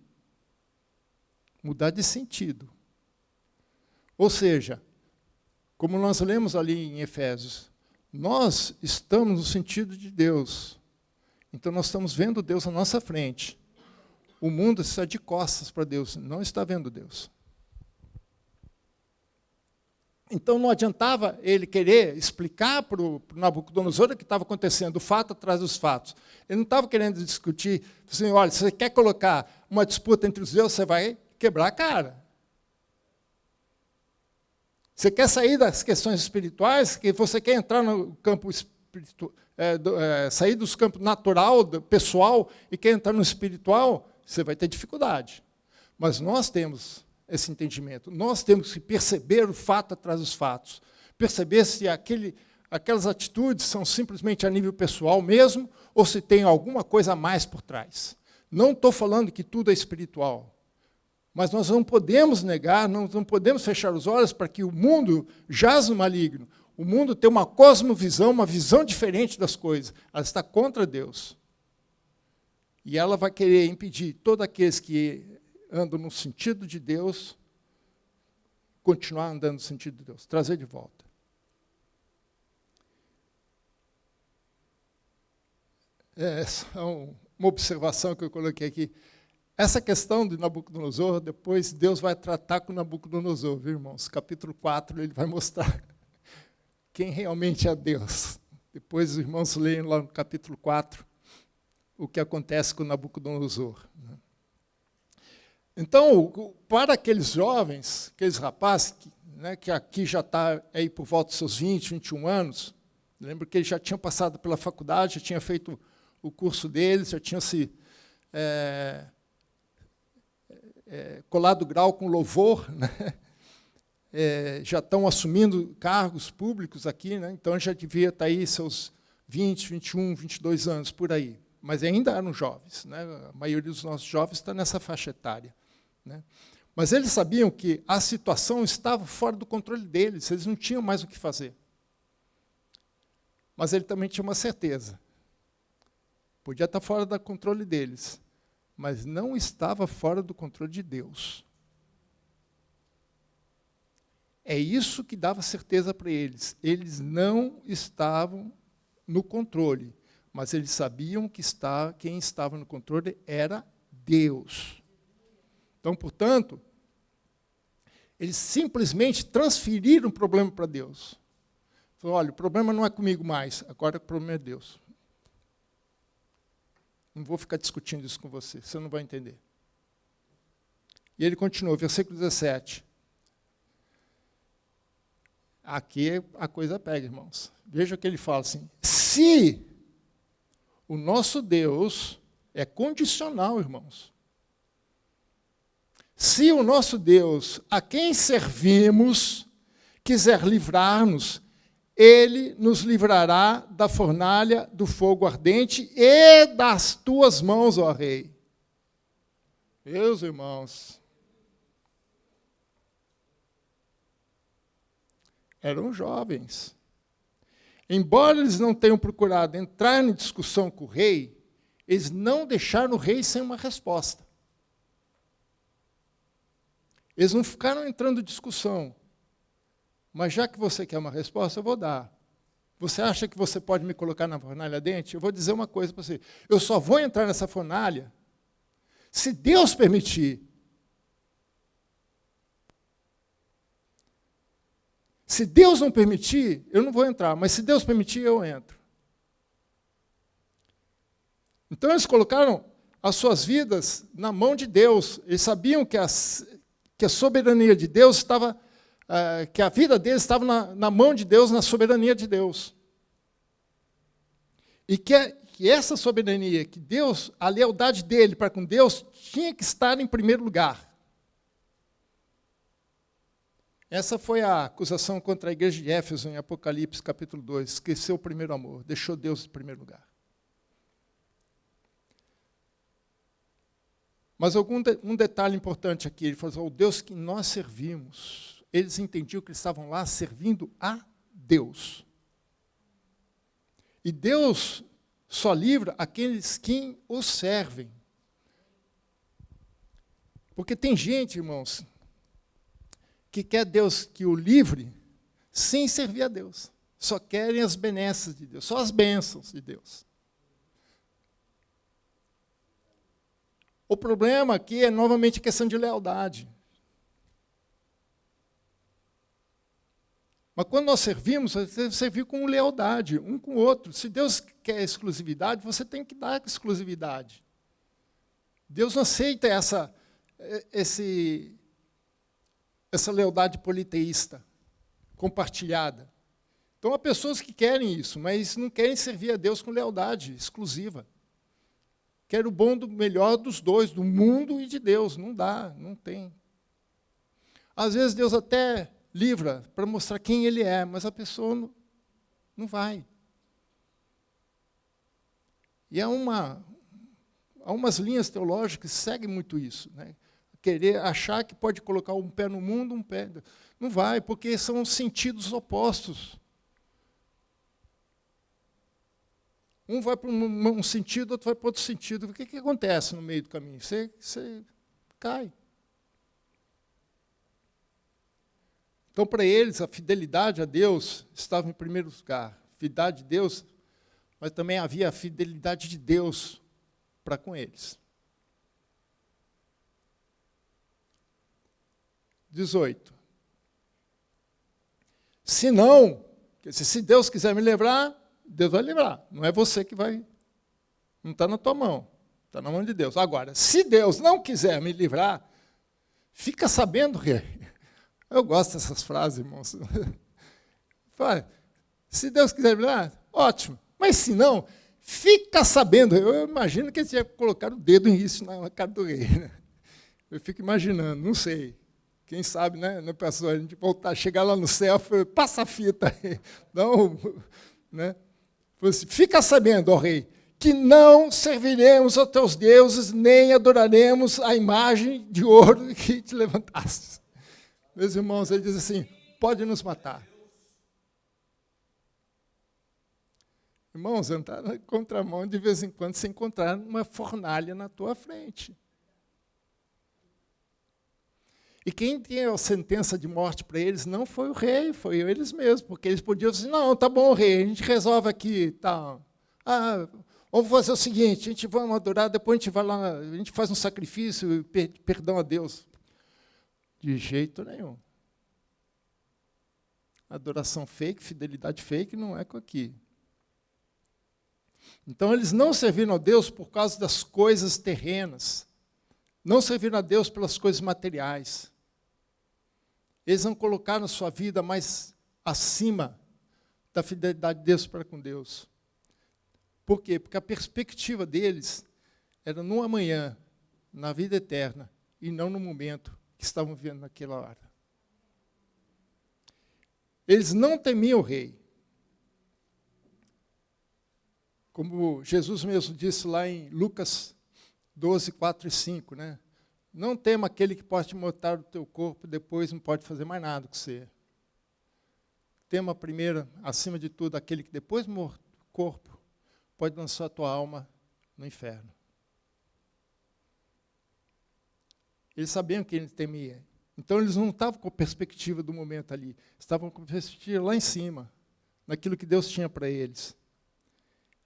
Mudar de sentido. Ou seja, como nós lemos ali em Efésios, nós estamos no sentido de Deus. Então nós estamos vendo Deus à nossa frente. O mundo está de costas para Deus, não está vendo Deus. Então não adiantava ele querer explicar para o Nabucodonosor o que estava acontecendo, o fato atrás dos fatos. Ele não estava querendo discutir, assim, olha, se você quer colocar uma disputa entre os deuses, você vai quebrar a cara. Você quer sair das questões espirituais, que você quer entrar no campo espiritual, sair dos campos natural, pessoal, e quer entrar no espiritual, você vai ter dificuldade. Mas nós temos esse entendimento. Nós temos que perceber o fato atrás dos fatos. Perceber se aquelas atitudes são simplesmente a nível pessoal mesmo, ou se tem alguma coisa a mais por trás. Não estou falando que tudo é espiritual. Mas nós não podemos negar, não podemos fechar os olhos para que o mundo jaz no maligno. O mundo tem uma cosmovisão, uma visão diferente das coisas. Ela está contra Deus. E ela vai querer impedir todos aqueles que andam no sentido de Deus, continuar andando no sentido de Deus, trazer de volta. Uma observação que eu coloquei aqui. Essa questão de Nabucodonosor, depois Deus vai tratar com Nabucodonosor, viu, irmãos? Capítulo 4, ele vai mostrar quem realmente é Deus. Depois os irmãos leem lá no capítulo 4 o que acontece com Nabucodonosor. Então, para aqueles jovens, aqueles rapazes, que aqui já está aí por volta dos seus 20, 21 anos, lembro que eles já tinham passado pela faculdade, já tinham feito o curso deles, já tinham se colado grau com louvor, né? Já estão assumindo cargos públicos aqui, né? Então já devia estar aí seus 20, 21, 22 anos, por aí. mas ainda eram jovens, né? A maioria dos nossos jovens está nessa faixa etária, né? Mas eles sabiam que a situação estava fora do controle deles, eles não tinham mais o que fazer. Mas ele também tinha uma certeza. Podia estar fora do controle deles, mas não estava fora do controle de Deus. É isso que dava certeza para eles. Eles não estavam no controle, mas eles sabiam que quem estava no controle era Deus. Então, portanto, eles simplesmente transferiram o problema para Deus. Falaram, olha, o problema não é comigo mais, agora o problema é Deus. Não vou ficar discutindo isso com você não vai entender. E ele continua, versículo 17. Aqui a coisa pega, irmãos. Veja que ele fala assim, se o nosso Deus é condicional, irmãos. Se o nosso Deus, a quem servimos, quiser livrar-nos, Ele nos livrará da fornalha do fogo ardente e das tuas mãos, ó Rei. Meus irmãos, eram jovens. Embora eles não tenham procurado entrar em discussão com o rei, eles não deixaram o rei sem uma resposta. Eles não ficaram entrando em discussão. Mas já que você quer uma resposta, eu vou dar. Você acha que você pode me colocar na fornalha ardente? Eu vou dizer uma coisa para você. Eu só vou entrar nessa fornalha se Deus permitir. Se Deus não permitir, eu não vou entrar. Mas se Deus permitir, eu entro. Então eles colocaram as suas vidas na mão de Deus. Eles sabiam que a soberania de Deus estava, que a vida deles estava na mão de Deus, na soberania de Deus. E que essa soberania, que Deus, a lealdade dele para com Deus, tinha que estar em primeiro lugar. Essa foi a acusação contra a igreja de Éfeso, em Apocalipse, capítulo 2. Esqueceu o primeiro amor, deixou Deus em primeiro lugar. Mas um detalhe importante aqui, ele falou, o Deus que nós servimos, eles entendiam que eles estavam lá servindo a Deus. E Deus só livra aqueles que o servem. Porque tem gente, irmãos, que quer Deus que o livre sem servir a Deus. Só querem as benesses de Deus, só as bênçãos de Deus. O problema aqui é novamente questão de lealdade. Mas quando nós servimos, você deve servir com lealdade, um com o outro. Se Deus quer exclusividade, você tem que dar exclusividade. Deus não aceita essa lealdade politeísta, compartilhada. Então, há pessoas que querem isso, mas não querem servir a Deus com lealdade exclusiva. Quer o bom do melhor dos dois, do mundo e de Deus. Não dá, não tem. Às vezes Deus até livra para mostrar quem Ele é, mas a pessoa não vai. E há umas linhas teológicas que seguem muito isso, né? Querer achar que pode colocar um pé no mundo, um pé... Não vai, porque são sentidos opostos. Um vai para um sentido, outro vai para outro sentido. O que acontece no meio do caminho? Você cai. Então, para eles, a fidelidade a Deus estava em primeiro lugar. Fidelidade de Deus, mas também havia a fidelidade de Deus para com eles. 18. Se não, se Deus quiser me livrar, Deus vai livrar. Não é você que vai. Não está na tua mão. Está na mão de Deus. Agora, se Deus não quiser me livrar, fica sabendo que... Eu gosto dessas frases, irmãos. Se Deus quiser me livrar, ótimo. Mas se não, fica sabendo. Eu imagino que eles iam colocar o dedo nisso na cara do rei. Né? Eu fico imaginando, não sei. Quem sabe, né, pessoal, a gente voltar, chegar lá no céu, passa a fita aí. Não, né? Fica sabendo, ó rei, que não serviremos aos teus deuses, nem adoraremos a imagem de ouro que te levantaste. Meus irmãos, ele diz assim, pode nos matar. Irmãos, entrar na contramão, de vez em quando, se encontrar uma fornalha na tua frente. E quem deu a sentença de morte para eles não foi o rei, foi eles mesmos, porque eles podiam dizer, não, tá bom, rei, a gente resolve aqui, tá. Vamos fazer o seguinte, a gente vai adorar, depois a gente vai lá, a gente faz um sacrifício, perdão a Deus. De jeito nenhum. Adoração fake, fidelidade fake, não é com aqui. Então, eles não serviram a Deus por causa das coisas terrenas. Não serviram a Deus pelas coisas materiais. Eles não colocaram a sua vida mais acima da fidelidade de Deus para com Deus. Por quê? Porque a perspectiva deles era no amanhã, na vida eterna, e não no momento que estavam vivendo naquela hora. Eles não temiam o rei. Como Jesus mesmo disse lá em Lucas 12, 4 e 5, né? Não tema aquele que pode te matar o teu corpo, depois não pode fazer mais nada com você. Tema primeiro, acima de tudo, aquele que depois de morto o corpo, pode lançar a tua alma no inferno. Eles sabiam que ele temia. Então, eles não estavam com a perspectiva do momento ali. Estavam com a perspectiva lá em cima, naquilo que Deus tinha para eles.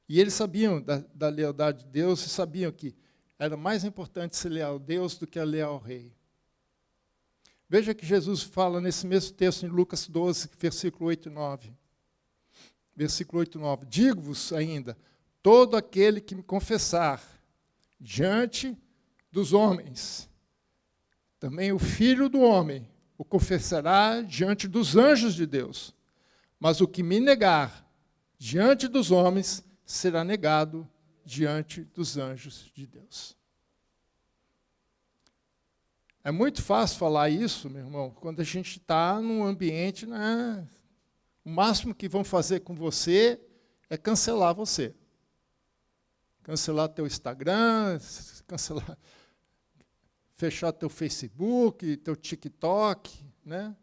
E eles sabiam da lealdade de Deus e sabiam que era mais importante ser leal a Deus do que a leal ao rei. Veja que Jesus fala nesse mesmo texto em Lucas 12, versículo 8 e 9. Versículo 8 e 9. Digo-vos ainda, todo aquele que me confessar diante dos homens, também o Filho do Homem o confessará diante dos anjos de Deus. Mas o que me negar diante dos homens será negado diante dos anjos de Deus. É muito fácil falar isso, meu irmão, quando a gente está num ambiente, né, o máximo que vão fazer com você é cancelar você. Cancelar teu Instagram, cancelar, fechar teu Facebook, teu TikTok, né?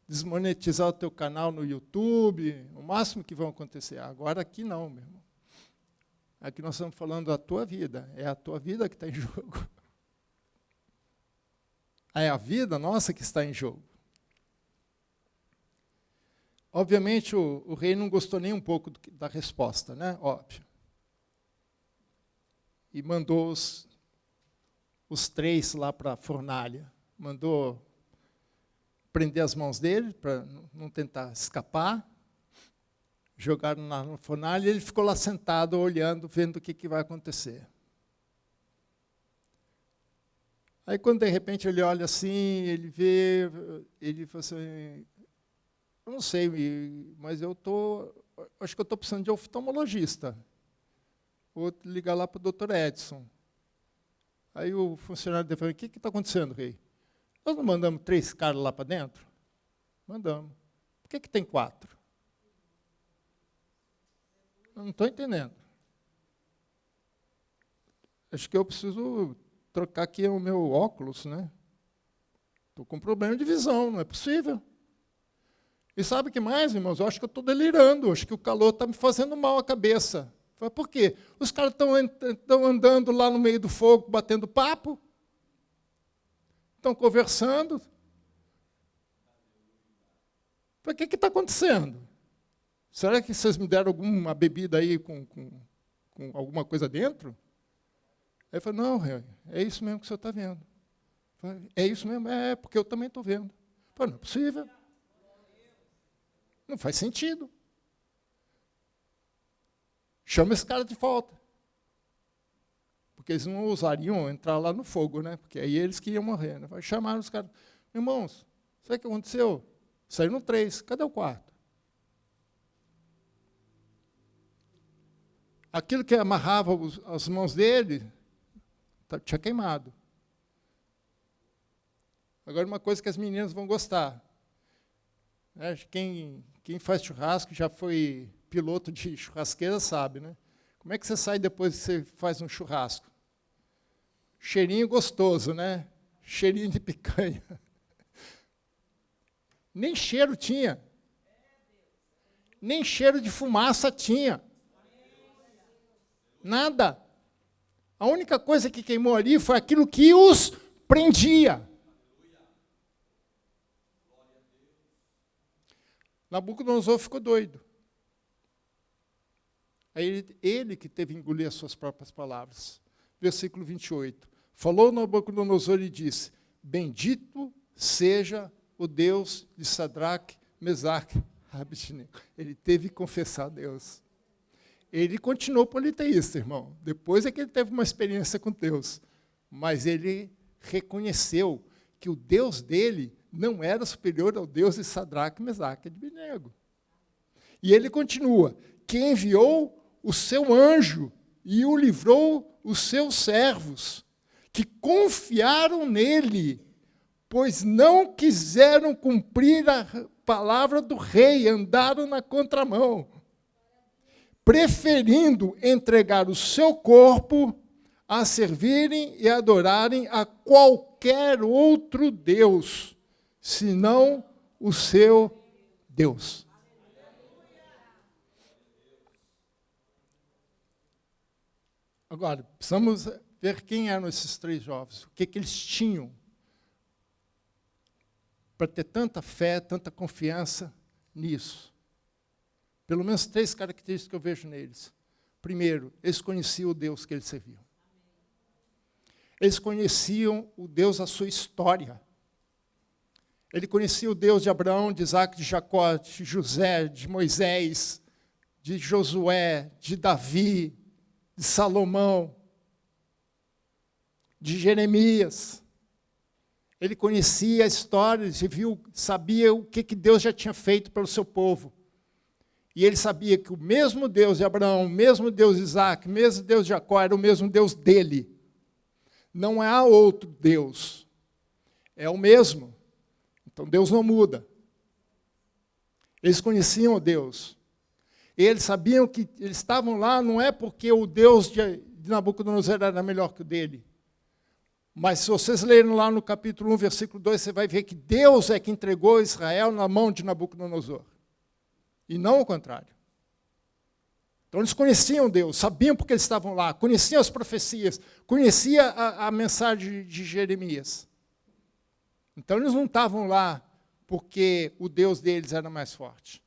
Desmonetizar o teu canal no YouTube, o máximo que vão acontecer. Agora aqui não, meu irmão. Aqui nós estamos falando da tua vida, é a tua vida que está em jogo. É a vida nossa que está em jogo. Obviamente, o rei não gostou nem um pouco da resposta, né? Óbvio. E mandou os três lá para a fornalha. Mandou prender as mãos dele, para não tentar escapar. Jogaram na fornalha e ele ficou lá sentado, olhando, vendo o que vai acontecer. Aí, quando de repente ele olha assim, ele vê, ele fala assim, eu não sei, mas acho que eu estou precisando de oftalmologista. Vou ligar lá para o doutor Edson. Aí o funcionário dele falou, o que está acontecendo, rei? Nós não mandamos 3 caras lá para dentro? Mandamos. Por que tem 4? Eu não estou entendendo. Acho que eu preciso trocar aqui o meu óculos, né? Estou com problema de visão, não é possível. E sabe o que mais, irmãos? Eu acho que eu estou delirando, acho que o calor está me fazendo mal à cabeça. Por quê? Os caras estão andando lá no meio do fogo, batendo papo, estão conversando. O que está acontecendo? Será que vocês me deram alguma bebida aí com alguma coisa dentro? Aí eu falei, não, é isso mesmo que o senhor está vendo. Falei, é isso mesmo? É, porque eu também estou vendo. Eu falei, não é possível. Não faz sentido. Chama esse cara de volta. Porque eles não ousariam entrar lá no fogo, né? Porque aí eles que iam morrer. Né? Chamaram os caras. Irmãos, sabe o que aconteceu? Saíram 3. Cadê o 4? Aquilo que amarrava as mãos dele tinha queimado. Agora, uma coisa que as meninas vão gostar. Quem faz churrasco, já foi piloto de churrasqueira, sabe, né? Como é que você sai depois que você faz um churrasco? Cheirinho gostoso, né? Cheirinho de picanha. Nem cheiro tinha. Nem cheiro de fumaça tinha. Nada. A única coisa que queimou ali foi aquilo que os prendia. Nabucodonosor ficou doido. Aí ele que teve que engolir as suas próprias palavras. Versículo 28. Falou Nabucodonosor e disse: bendito seja o Deus de Sadraque, Mesaque, Abednego. Ele teve que confessar a Deus. Ele continuou politeísta, irmão. Depois é que ele teve uma experiência com Deus. Mas ele reconheceu que o Deus dele não era superior ao Deus de Sadraque, Mesaque e Abednego. E ele continua: que enviou o seu anjo e o livrou os seus servos, que confiaram nele, pois não quiseram cumprir a palavra do rei, andaram na contramão, preferindo entregar o seu corpo a servirem e adorarem a qualquer outro Deus, senão o seu Deus. Agora, precisamos ver quem eram esses 3 jovens, o que eles tinham para ter tanta fé, tanta confiança nisso. Pelo menos 3 características que eu vejo neles. Primeiro, eles conheciam o Deus que eles serviam. Eles conheciam o Deus da sua história. Ele conhecia o Deus de Abraão, de Isaac, de Jacó, de José, de Moisés, de Josué, de Davi, de Salomão, de Jeremias. Ele conhecia a história, ele viu, sabia o que Deus já tinha feito pelo seu povo. E ele sabia que o mesmo Deus de Abraão, o mesmo Deus de Isaac, o mesmo Deus de Jacó, era o mesmo Deus dele. Não há outro Deus. É o mesmo. Então Deus não muda. Eles conheciam Deus. Eles sabiam que eles estavam lá não é porque o Deus de Nabucodonosor era melhor que o dele. Mas se vocês lerem lá no capítulo 1, versículo 2, você vai ver que Deus é que entregou Israel na mão de Nabucodonosor. E não o contrário. Então eles conheciam Deus, sabiam porque eles estavam lá, conheciam as profecias, conheciam a mensagem de Jeremias. Então eles não estavam lá porque o Deus deles era mais forte.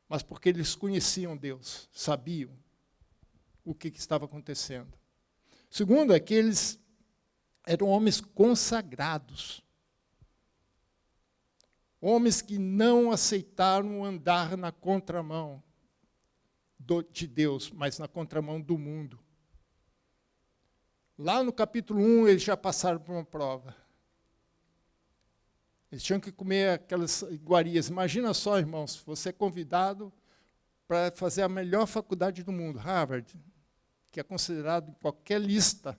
Mas porque eles conheciam Deus, sabiam o que estava acontecendo. Segundo é que eles eram homens consagrados. Homens que não aceitaram andar na contramão de Deus, mas na contramão do mundo. Lá no capítulo 1, eles já passaram por uma prova. Eles tinham que comer aquelas iguarias. Imagina só, irmãos, você é convidado para fazer a melhor faculdade do mundo, Harvard, que é considerado em qualquer lista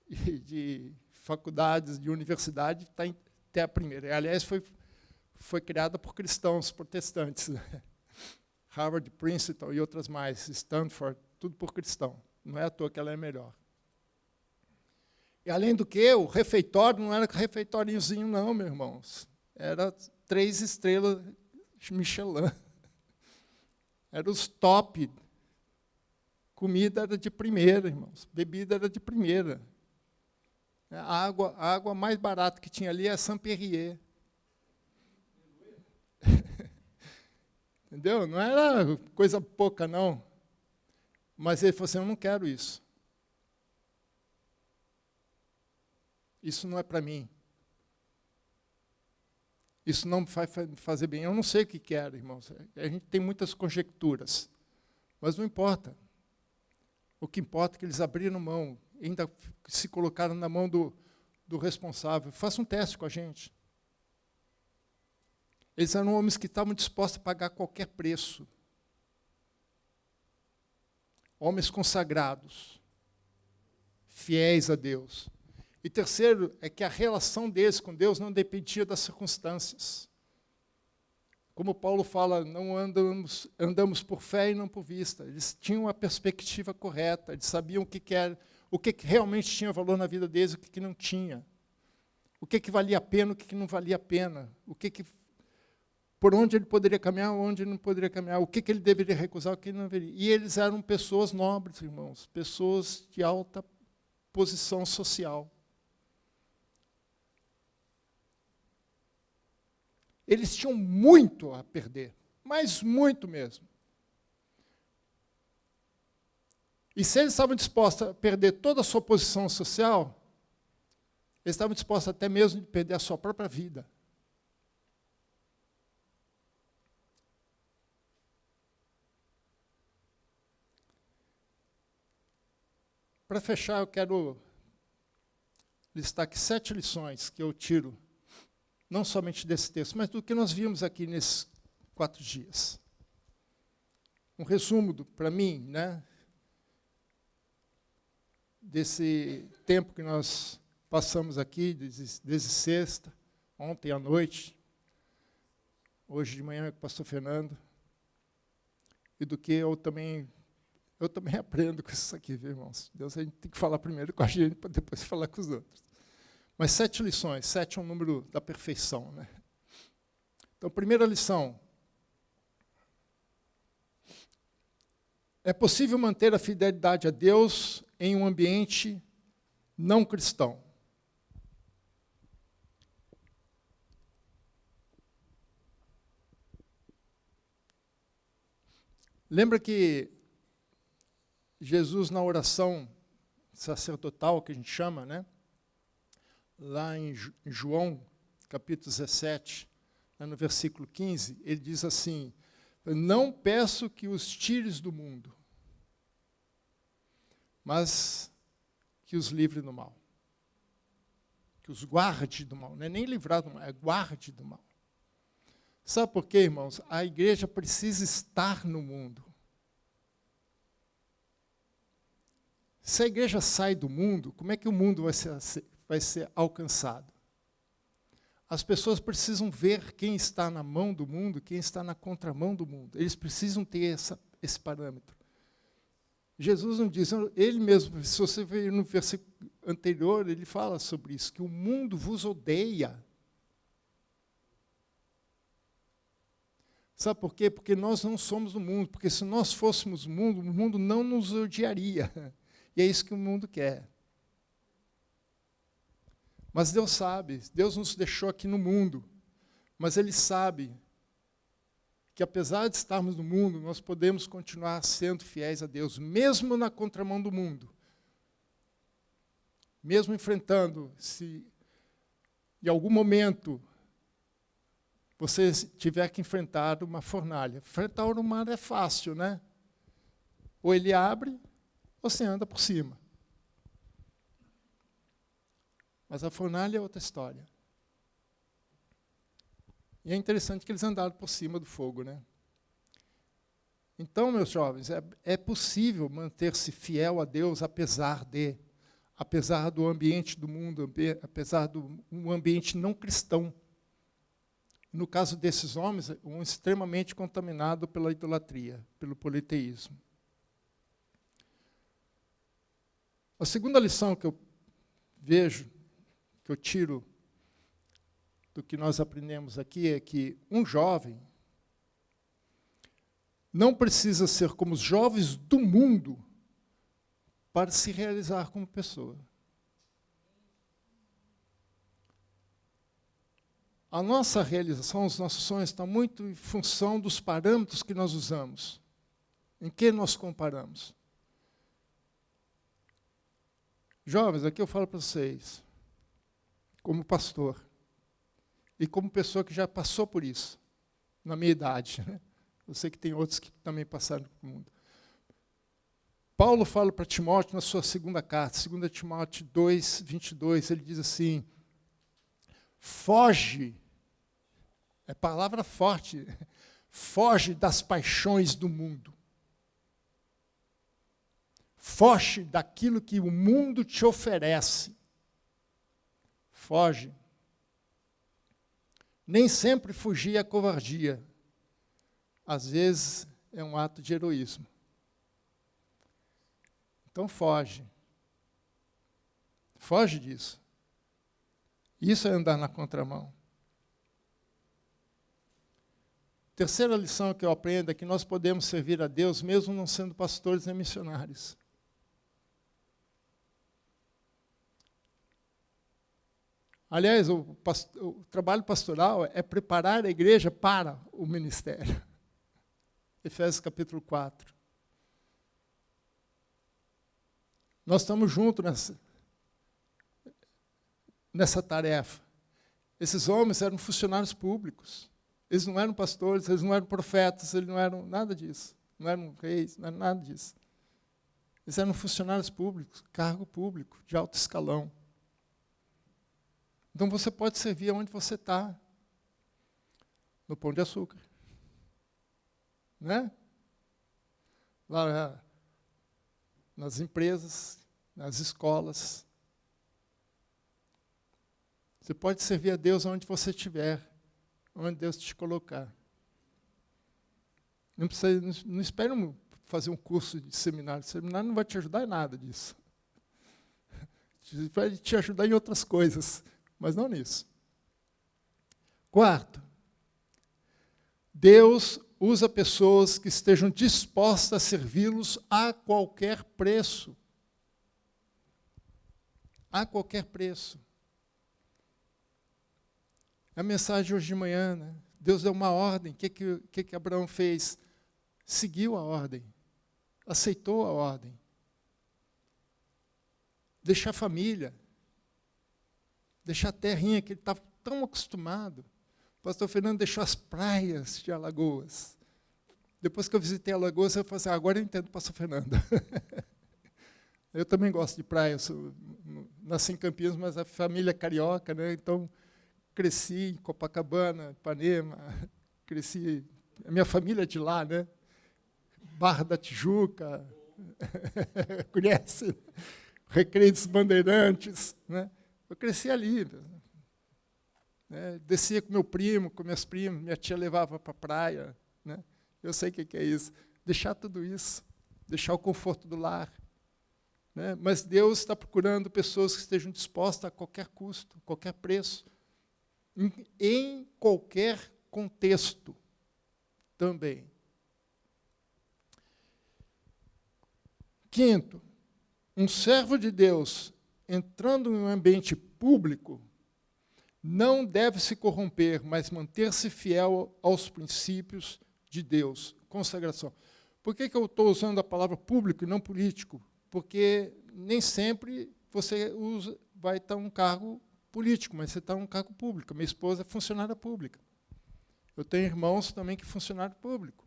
de faculdades, de universidade, está até a primeira. Aliás, foi criada por cristãos protestantes. Harvard, Princeton e outras mais, Stanford, tudo por cristão. Não é à toa que ela é melhor. E, além do que, o refeitório não era refeitóriozinho, não, meus irmãos. Era 3 estrelas Michelin. Era os top. Comida era de primeira, irmãos. Bebida era de primeira. A água mais barata que tinha ali é a Saint-Perrier. Entendeu? Não era coisa pouca, não. Mas ele falou assim, eu não quero isso. Isso não é para mim. Isso não me vai fazer bem. Eu não sei o que quero, irmãos. A gente tem muitas conjecturas. Mas não importa. O que importa é que eles abriram mão, ainda se colocaram na mão do responsável. Faça um teste com a gente. Eles eram homens que estavam dispostos a pagar qualquer preço. Homens consagrados, fiéis a Deus. E terceiro, é que a relação deles com Deus não dependia das circunstâncias. Como Paulo fala, não andamos por fé e não por vista. Eles tinham a perspectiva correta, eles sabiam o que era, o que realmente tinha valor na vida deles e o que não tinha. O que valia a pena, o que não valia a pena. Por onde ele poderia caminhar, onde ele não poderia caminhar. O que ele deveria recusar, o que ele não deveria. E eles eram pessoas nobres, irmãos, pessoas de alta posição social. Eles tinham muito a perder, mas muito mesmo. E se eles estavam dispostos a perder toda a sua posição social, eles estavam dispostos até mesmo a perder a sua própria vida. Para fechar, eu quero listar aqui 7 lições que eu tiro, não somente desse texto, mas do que nós vimos aqui nesses 4 dias. Um resumo, para mim, né, desse tempo que nós passamos aqui, desde sexta, ontem à noite, hoje de manhã com o pastor Fernando, e do que eu também aprendo com isso aqui, viu, irmãos? Deus, a gente tem que falar primeiro com a gente, para depois falar com os outros. Mas 7 lições, 7 é um número da perfeição, né? Então, primeira lição. É possível manter a fidelidade a Deus em um ambiente não cristão. Lembra que Jesus, na oração sacerdotal, que a gente chama, né? Lá em João, capítulo 17, lá no versículo 15, ele diz assim, não peço que os tires do mundo, mas que os livre do mal. Que os guarde do mal. Não é nem livrar do mal, é guarde do mal. Sabe por quê, irmãos? A igreja precisa estar no mundo. Se a igreja sai do mundo, como é que o mundo vai ser alcançado? As pessoas precisam ver quem está na mão do mundo, quem está na contramão do mundo. Eles precisam ter esse parâmetro. Jesus não diz, ele mesmo, se você ver no versículo anterior, ele fala sobre isso, que o mundo vos odeia. Sabe por quê? Porque nós não somos do mundo, porque se nós fôssemos o mundo não nos odiaria. E é isso que o mundo quer. Mas Deus sabe, Deus nos deixou aqui no mundo, mas Ele sabe que apesar de estarmos no mundo, nós podemos continuar sendo fiéis a Deus, mesmo na contramão do mundo. Mesmo enfrentando, se em algum momento você tiver que enfrentar uma fornalha. Enfrentar o mar é fácil, né? Ou ele abre, ou você anda por cima. Mas a fornalha é outra história. E é interessante que eles andaram por cima do fogo, né? Então, meus jovens, é possível manter-se fiel a Deus apesar do ambiente do mundo, apesar do um ambiente não cristão. No caso desses homens, um extremamente contaminado pela idolatria, pelo politeísmo. A segunda lição que eu vejo, que eu tiro do que nós aprendemos aqui, é que um jovem não precisa ser como os jovens do mundo para se realizar como pessoa. A nossa realização, os nossos sonhos estão muito em função dos parâmetros que nós usamos. Em que nós comparamos? Jovens, aqui eu falo para vocês, como pastor, e como pessoa que já passou por isso, na minha idade. Né? Eu sei que tem outros que também passaram pelo mundo. Paulo fala para Timóteo na sua segunda carta, 2 Timóteo 2, 22, ele diz assim, foge, é palavra forte, foge das paixões do mundo. Foge daquilo que o mundo te oferece. Foge. Nem sempre fugir é covardia, às vezes é um ato de heroísmo. Então foge. Foge disso. Isso é andar na contramão. Terceira lição que eu aprendo é que nós podemos servir a Deus mesmo não sendo pastores nem missionários. Aliás, o trabalho pastoral é preparar a igreja para o ministério. Efésios capítulo 4. Nós estamos juntos nessa tarefa. Esses homens eram funcionários públicos. Eles não eram pastores, eles não eram profetas, eles não eram nada disso. Não eram reis, não eram nada disso. Eles eram funcionários públicos, cargo público, de alto escalão. Então você pode servir onde você está. No Pão de Açúcar. Né? Lá nas empresas, nas escolas. Você pode servir a Deus onde você estiver, onde Deus te colocar. Não espere fazer um curso de seminário. O seminário não vai te ajudar em nada disso. Vai te ajudar em outras coisas, mas não nisso. Quarto, Deus usa pessoas que estejam dispostas a servi-los a qualquer preço. A qualquer preço. A mensagem hoje de manhã, né? Deus deu uma ordem. O que Abraão fez? Seguiu a ordem. Aceitou a ordem. Deixar a família. Deixar a terrinha que ele estava tão acostumado. O pastor Fernando deixou as praias de Alagoas. Depois que eu visitei Alagoas, eu falei assim, agora eu entendo o pastor Fernando. Eu também gosto de praia. Nasci em Campinas, mas a família é carioca, né? Então cresci em Copacabana, Ipanema, cresci... A minha família é de lá, né? Barra da Tijuca, conhece? Recreio dos Bandeirantes, né? Eu cresci ali. Né? Descia com meu primo, com minhas primas, minha tia levava para a praia. Né? Eu sei o que é isso. Deixar tudo isso, deixar o conforto do lar. Né? Mas Deus está procurando pessoas que estejam dispostas a qualquer custo, qualquer preço, em qualquer contexto também. Quinto, um servo de Deus entrando em um ambiente público não deve se corromper, mas manter-se fiel aos princípios de Deus. Consagração. Por que eu estou usando a palavra público e não político? Porque nem sempre você vai estar um cargo político, mas você está um cargo público. Minha esposa é funcionária pública. Eu tenho irmãos também que são funcionário público.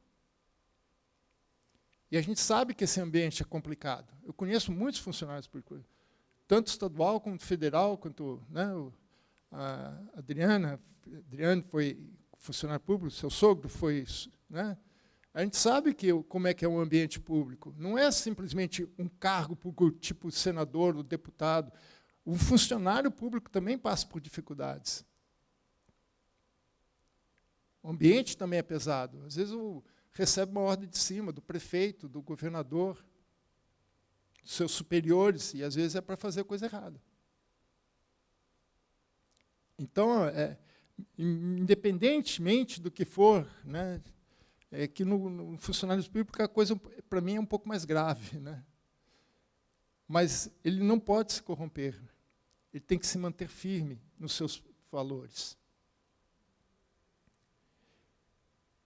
E a gente sabe que esse ambiente é complicado. Eu conheço muitos funcionários públicos, tanto estadual quanto federal, quanto, né, a Adriane foi funcionário público, seu sogro foi, né? A gente sabe como é que é um ambiente público. Não é simplesmente um cargo público tipo senador ou deputado. O funcionário público também passa por dificuldades. O ambiente também é pesado. Às vezes recebe uma ordem de cima, do prefeito, do governador, dos seus superiores, e às vezes é para fazer coisa errada. Então, independentemente do que for, né, é que no funcionário público a coisa, para mim, é um pouco mais grave. Né? Mas ele não pode se corromper. Ele tem que se manter firme nos seus valores.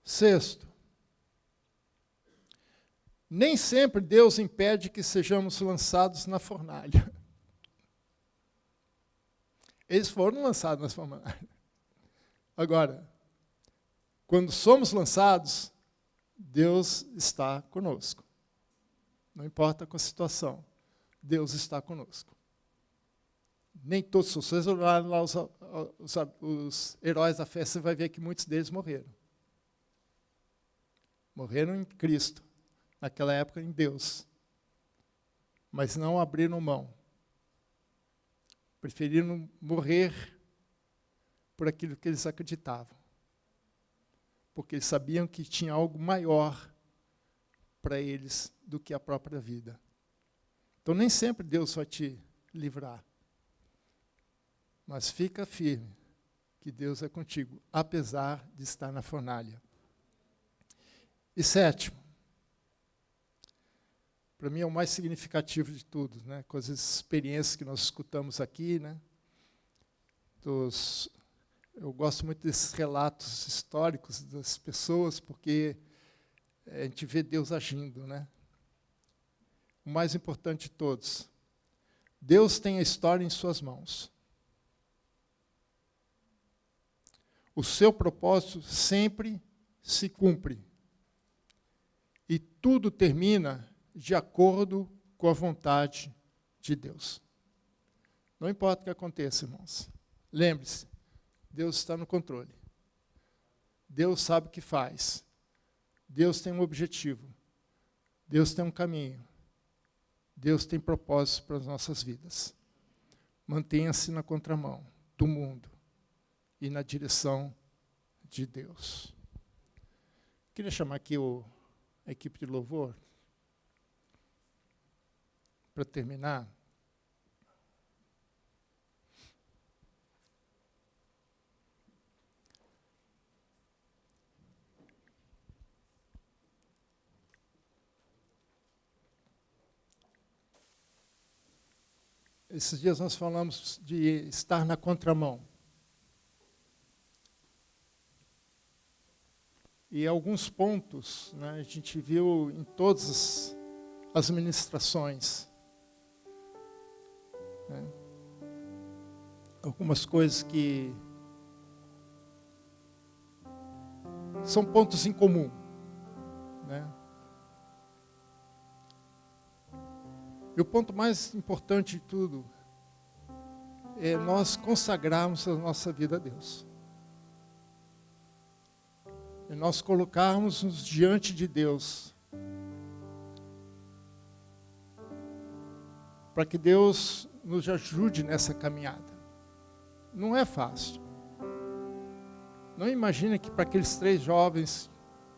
Sexto, nem sempre Deus impede que sejamos lançados na fornalha. Eles foram lançados na fornalha. Agora, quando somos lançados, Deus está conosco. Não importa com a situação, Deus está conosco. Nem todos, se vocês olharem lá os heróis da fé, você vai ver que muitos deles morreram. Morreram em Cristo, naquela época em Deus. Mas não abriram mão. Preferiram morrer por aquilo que eles acreditavam. porque eles sabiam que tinha algo maior para eles do que a própria vida. Então, nem sempre Deus vai te livrar. Mas fica firme, que Deus é contigo, apesar de estar na fornalha. E sétimo, para mim é o mais significativo de tudo, né? Com as experiências que nós escutamos aqui, né? Eu gosto muito desses relatos históricos das pessoas, porque a gente vê Deus agindo, né? O mais importante de todos, Deus tem a história em suas mãos. O seu propósito sempre se cumpre. E tudo termina de acordo com a vontade de Deus. Não importa o que aconteça, irmãos. Lembre-se, Deus está no controle. Deus sabe o que faz. Deus tem um objetivo. Deus tem um caminho. Deus tem propósitos para as nossas vidas. Mantenha-se na contramão do mundo e na direção de Deus. Queria chamar aqui a equipe de louvor para terminar. Esses dias nós falamos de estar na contramão. E alguns pontos, né, a gente viu em todas as ministrações. Né, algumas coisas que são pontos em comum. Né? E o ponto mais importante de tudo é nós consagrarmos a nossa vida a Deus. E nós colocarmos-nos diante de Deus. Para que Deus nos ajude nessa caminhada. Não é fácil. Não imagine que para aqueles 3 jovens,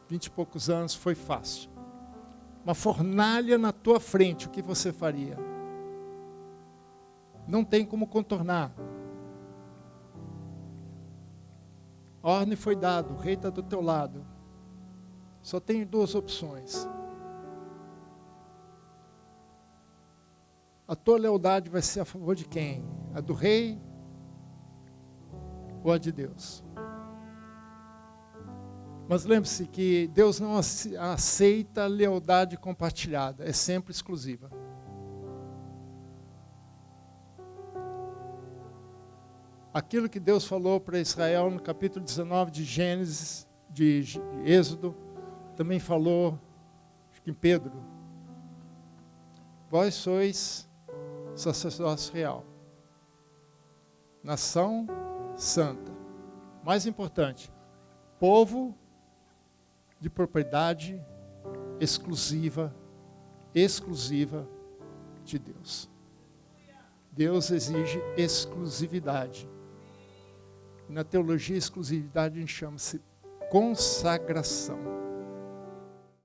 20 e poucos anos, foi fácil. Uma fornalha na tua frente, o que você faria? Não tem como contornar. A ordem foi dada, o rei está do teu lado. Só tem 2 opções. A tua lealdade vai ser a favor de quem? A do rei ou a de Deus? Mas lembre-se que Deus não aceita lealdade compartilhada, é sempre exclusiva. Aquilo que Deus falou para Israel no capítulo 19 de Gênesis, de Êxodo, também falou, acho que em Pedro. Vós sois sacerdócio real, nação santa. Mais importante, povo de propriedade exclusiva de Deus. Deus exige exclusividade. Na teologia, exclusividade a gente chama-se consagração.